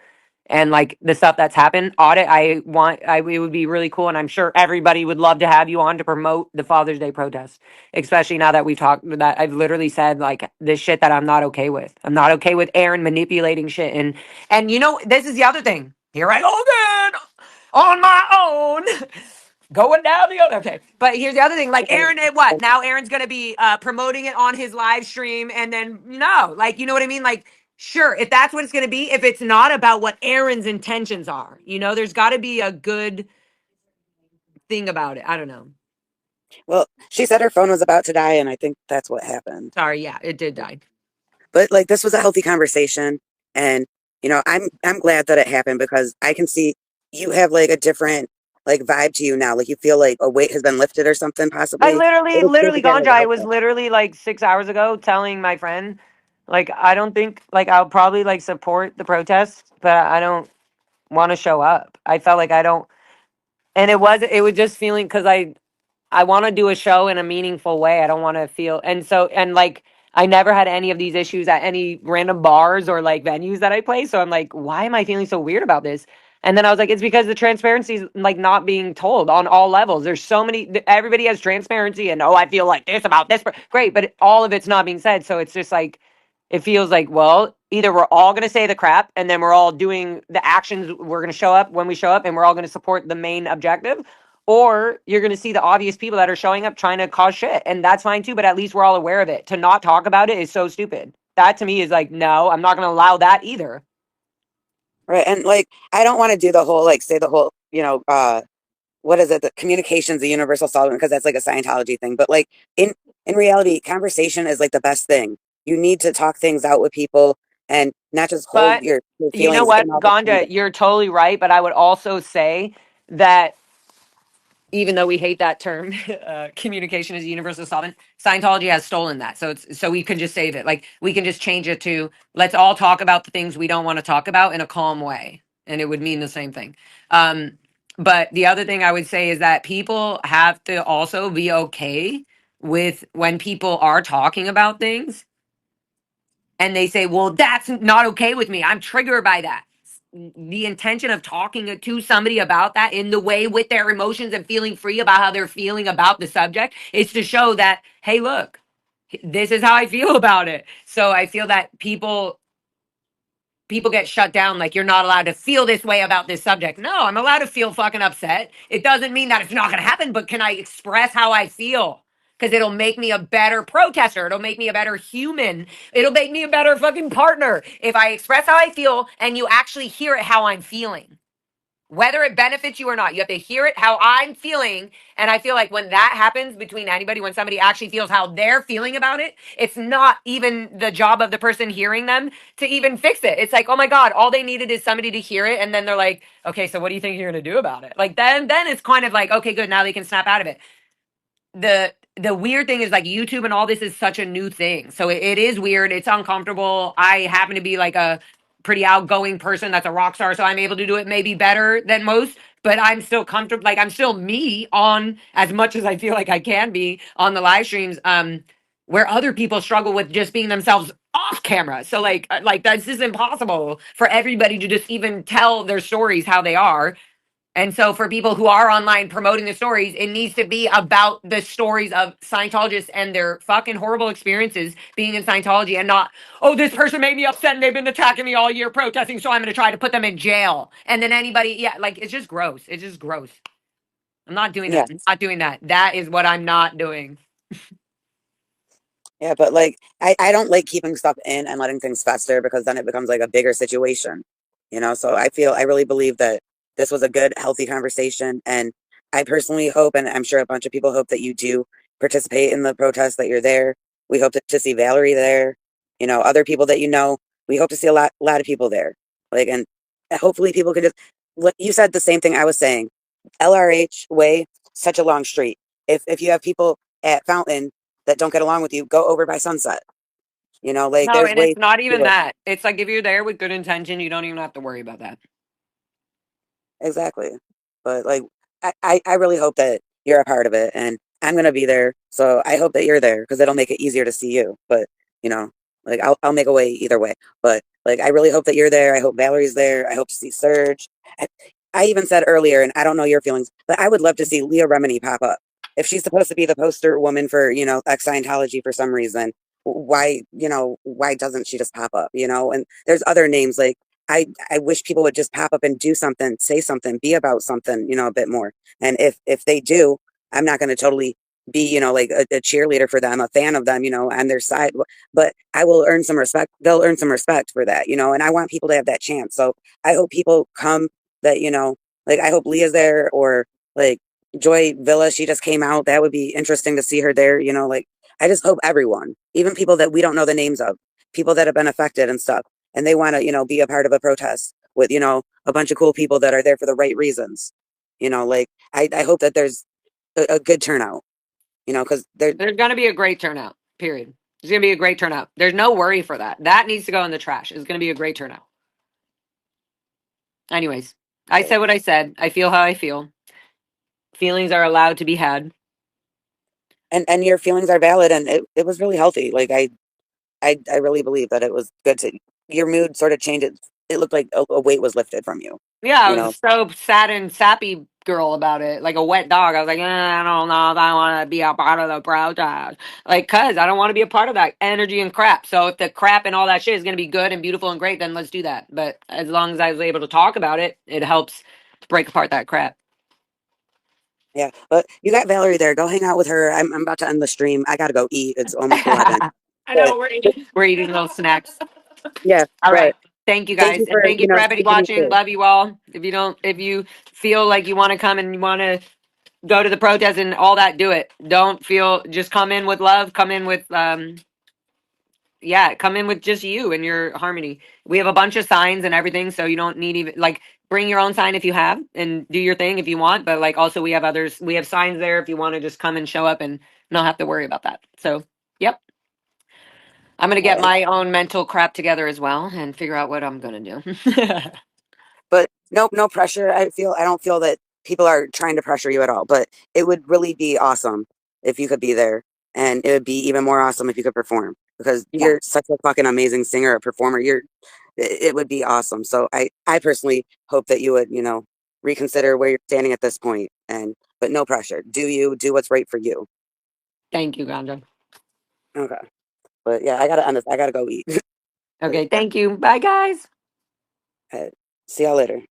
[SPEAKER 4] and like the stuff that's happened. Audit, it would be really cool, and I'm sure everybody would love to have you on to promote the Father's Day protest, especially now that we've talked, that I've literally said like this shit that I'm not okay with. I'm not okay with Aaron manipulating shit. And you know, this is the other thing. Here I go again on my own. Going down the other. Okay, but here's the other thing. Like Aaron, what now? Aaron's gonna be promoting it on his live stream, and then no, like you know what I mean? Like, sure, if that's what it's gonna be, if it's not about what Aaron's intentions are, you know, there's got to be a good thing about it. I don't know.
[SPEAKER 2] Well, she said her phone was about to die, and I think that's what happened.
[SPEAKER 4] Sorry, yeah, it did die.
[SPEAKER 2] But like this was a healthy conversation, and you know, I'm glad that it happened because I can see you have like a different like vibe to you now. Like you feel like a weight has been lifted or something,
[SPEAKER 4] I
[SPEAKER 2] possibly. It was good
[SPEAKER 4] literally,
[SPEAKER 2] to get it
[SPEAKER 4] Ganja. I
[SPEAKER 2] out
[SPEAKER 4] was
[SPEAKER 2] there.
[SPEAKER 4] literally like 6 hours ago telling my friend, like, I don't think, like, I'll probably like support the protest, but I don't want to show up. I felt like I don't, and it was just feeling because I want to do a show in a meaningful way. I don't want to feel, and so, and like, I never had any of these issues at any random bars or like venues that I play. So I'm like, why am I feeling so weird about this? And then I was like, it's because the transparency is like not being told on all levels. There's so many, everybody has transparency and, oh, I feel like this about this. Great. But all of it's not being said. So it's just like, it feels like, well, either we're all going to say the crap and then we're all doing the actions. We're going to show up when we show up and we're all going to support the main objective, or you're going to see the obvious people that are showing up trying to cause shit. And that's fine too, but at least we're all aware of it. To not talk about it is so stupid. That to me is like, no, I'm not going to allow that either.
[SPEAKER 2] Right. And like I don't want to do the whole like say the whole, you know, what is it? The communication's the universal solvent because that's like a Scientology thing. But like in reality, conversation is like the best thing. You need to talk things out with people and not just hold
[SPEAKER 4] But
[SPEAKER 2] your
[SPEAKER 4] you know
[SPEAKER 2] feelings
[SPEAKER 4] what,
[SPEAKER 2] in all the
[SPEAKER 4] Ganja,
[SPEAKER 2] time.
[SPEAKER 4] you're totally right. But I would also say that even though we hate that term, communication is a universal solvent. Scientology has stolen that, so we can just save it. Like we can just change it to let's all talk about the things we don't want to talk about in a calm way, and it would mean the same thing. But the other thing I would say is that people have to also be okay with when people are talking about things and they say, well, that's not okay with me. I'm triggered by that. The intention of talking to somebody about that in the way with their emotions and feeling free about how they're feeling about the subject is to show that, hey, look, this is how I feel about it. So I feel that people get shut down like you're not allowed to feel this way about this subject. No, I'm allowed to feel fucking upset. It doesn't mean that it's not going to happen, but can I express how I feel? Because it'll make me a better protester. It'll make me a better human. It'll make me a better fucking partner if I express how I feel and you actually hear it how I'm feeling. Whether it benefits you or not, you have to hear it how I'm feeling. And I feel like when that happens between anybody, when somebody actually feels how they're feeling about it, it's not even the job of the person hearing them to even fix it. It's like, oh my God, all they needed is somebody to hear it. And then they're like, okay, so what do you think you're going to do about it? Like, then it's kind of like, okay, good. Now they can snap out of it. The weird thing is like YouTube and all this is such a new thing. So it is weird. It's uncomfortable. I happen to be like a pretty outgoing person that's a rock star, so I'm able to do it maybe better than most, but I'm still comfortable. Like I'm still me on as much as I feel like I can be on the live streams. where other people struggle with just being themselves off camera. So like this is impossible for everybody to just even tell their stories how they are. And so for people who are online promoting the stories, it needs to be about the stories of Scientologists and their fucking horrible experiences being in Scientology, and not, oh, this person made me upset and they've been attacking me all year protesting, so I'm going to try to put them in jail. And then anybody, yeah, like it's just gross. It's just gross. I'm not doing
[SPEAKER 2] Yeah.
[SPEAKER 4] that. I'm not doing that. That is what I'm not doing.
[SPEAKER 2] Yeah, but like I don't like keeping stuff in and letting things fester, because then it becomes like a bigger situation, you know? So I really believe that this was a good, healthy conversation. And I personally hope, and I'm sure a bunch of people hope, that you do participate in the protest, that you're there. We hope to see Valerie there, you know, other people that you know. We hope to see a lot of people there. Like, and hopefully people can just, you said the same thing I was saying. LRH way, such a long street. If you have people at Fountain that don't get along with you, go over by Sunset. You know, like
[SPEAKER 4] No,
[SPEAKER 2] there's
[SPEAKER 4] and
[SPEAKER 2] ways
[SPEAKER 4] it's not
[SPEAKER 2] to
[SPEAKER 4] even
[SPEAKER 2] do it.
[SPEAKER 4] that. It's like if you're there with good intention, you don't even have to worry about that.
[SPEAKER 2] Exactly. But like I really hope that you're a part of it, and I'm gonna be there. So I hope that you're there, because it'll make it easier to see you. But you know, like I'll make a way either way. But like I really hope that you're there. I hope Valerie's there. I hope to see Serge. I, I even said earlier, and I don't know your feelings, but I would love to see Leah Remini pop up. If she's supposed to be the poster woman for, you know, ex Scientology for some reason, why, you know, why doesn't she just pop up, you know? And there's other names. Like I wish people would just pop up and do something, say something, be about something, you know, a bit more. And if they do, I'm not going to totally be, you know, like a cheerleader for them, a fan of them, you know, on their side, but I will earn some respect. They'll earn some respect for that, you know, and I want people to have that chance. So I hope people come, that, you know, like I hope Leah's there, or like Joy Villa, she just came out. That would be interesting to see her there, you know, like I just hope everyone, even people that we don't know the names of, people that have been affected and stuff, and they want to, you know, be a part of a protest with, you know, a bunch of cool people that are there for the right reasons. You know, like I hope that there's a good turnout, you know, because
[SPEAKER 4] There's going to be a great turnout, period. There's going to be a great turnout. There's no worry for that. That needs to go in the trash. It's going to be a great turnout. Anyways, I said what I said. I feel how I feel. Feelings are allowed to be had.
[SPEAKER 2] and your feelings are valid, and it was really healthy. Like I really believe that it was good to, your mood sort of changed. It looked like a weight was lifted from you,
[SPEAKER 4] Yeah, I
[SPEAKER 2] you know.
[SPEAKER 4] was so sad and sappy girl about it, like a wet dog. I was like, I don't know if I want to be a part of the protest. Like, cuz I don't want to be a part of that energy and crap. So if the crap and all that shit is going to be good and beautiful and great, then let's do that. But as long as I was able to talk about it, it helps break apart that crap.
[SPEAKER 2] Yeah, but you got Valerie there. Go hang out with her. I'm about to end the stream. I gotta go eat. It's almost 11.
[SPEAKER 3] I
[SPEAKER 2] But
[SPEAKER 3] know
[SPEAKER 4] We're eating little snacks.
[SPEAKER 2] yeah,
[SPEAKER 4] All
[SPEAKER 2] but
[SPEAKER 4] right. Thank you
[SPEAKER 2] thank
[SPEAKER 4] guys.
[SPEAKER 2] you
[SPEAKER 4] And
[SPEAKER 2] for,
[SPEAKER 4] thank you
[SPEAKER 2] you
[SPEAKER 4] for
[SPEAKER 2] know,
[SPEAKER 4] everybody
[SPEAKER 2] speaking me
[SPEAKER 4] watching.
[SPEAKER 2] through.
[SPEAKER 4] Love you all. If you feel like you want to come and you want to go to the protest and all that, do it. Don't feel, just come in with love, come in with yeah, come in with just you and your harmony. We have a bunch of signs and everything, so you don't need even like bring your own sign if you have and do your thing if you want, but like also we have others. We have signs there if you want to just come and show up and not have to worry about that. So, yep. I'm going to get
[SPEAKER 2] Yeah,
[SPEAKER 4] my own mental crap together as well and figure out what I'm going to do.
[SPEAKER 2] but no pressure. I don't feel that people are trying to pressure you at all, but it would really be awesome if you could be there, and it would be even more awesome if you could perform, because
[SPEAKER 4] Yeah.
[SPEAKER 2] you're such a fucking amazing singer, a performer. It would be awesome. So I personally hope that you would, you know, reconsider where you're standing at this point, and but no pressure. Do what's right for you.
[SPEAKER 4] Thank you, Ganja.
[SPEAKER 2] Okay. But yeah, I gotta end this. I gotta go eat. But
[SPEAKER 4] Okay, thank you. Bye, guys.
[SPEAKER 2] see y'all later.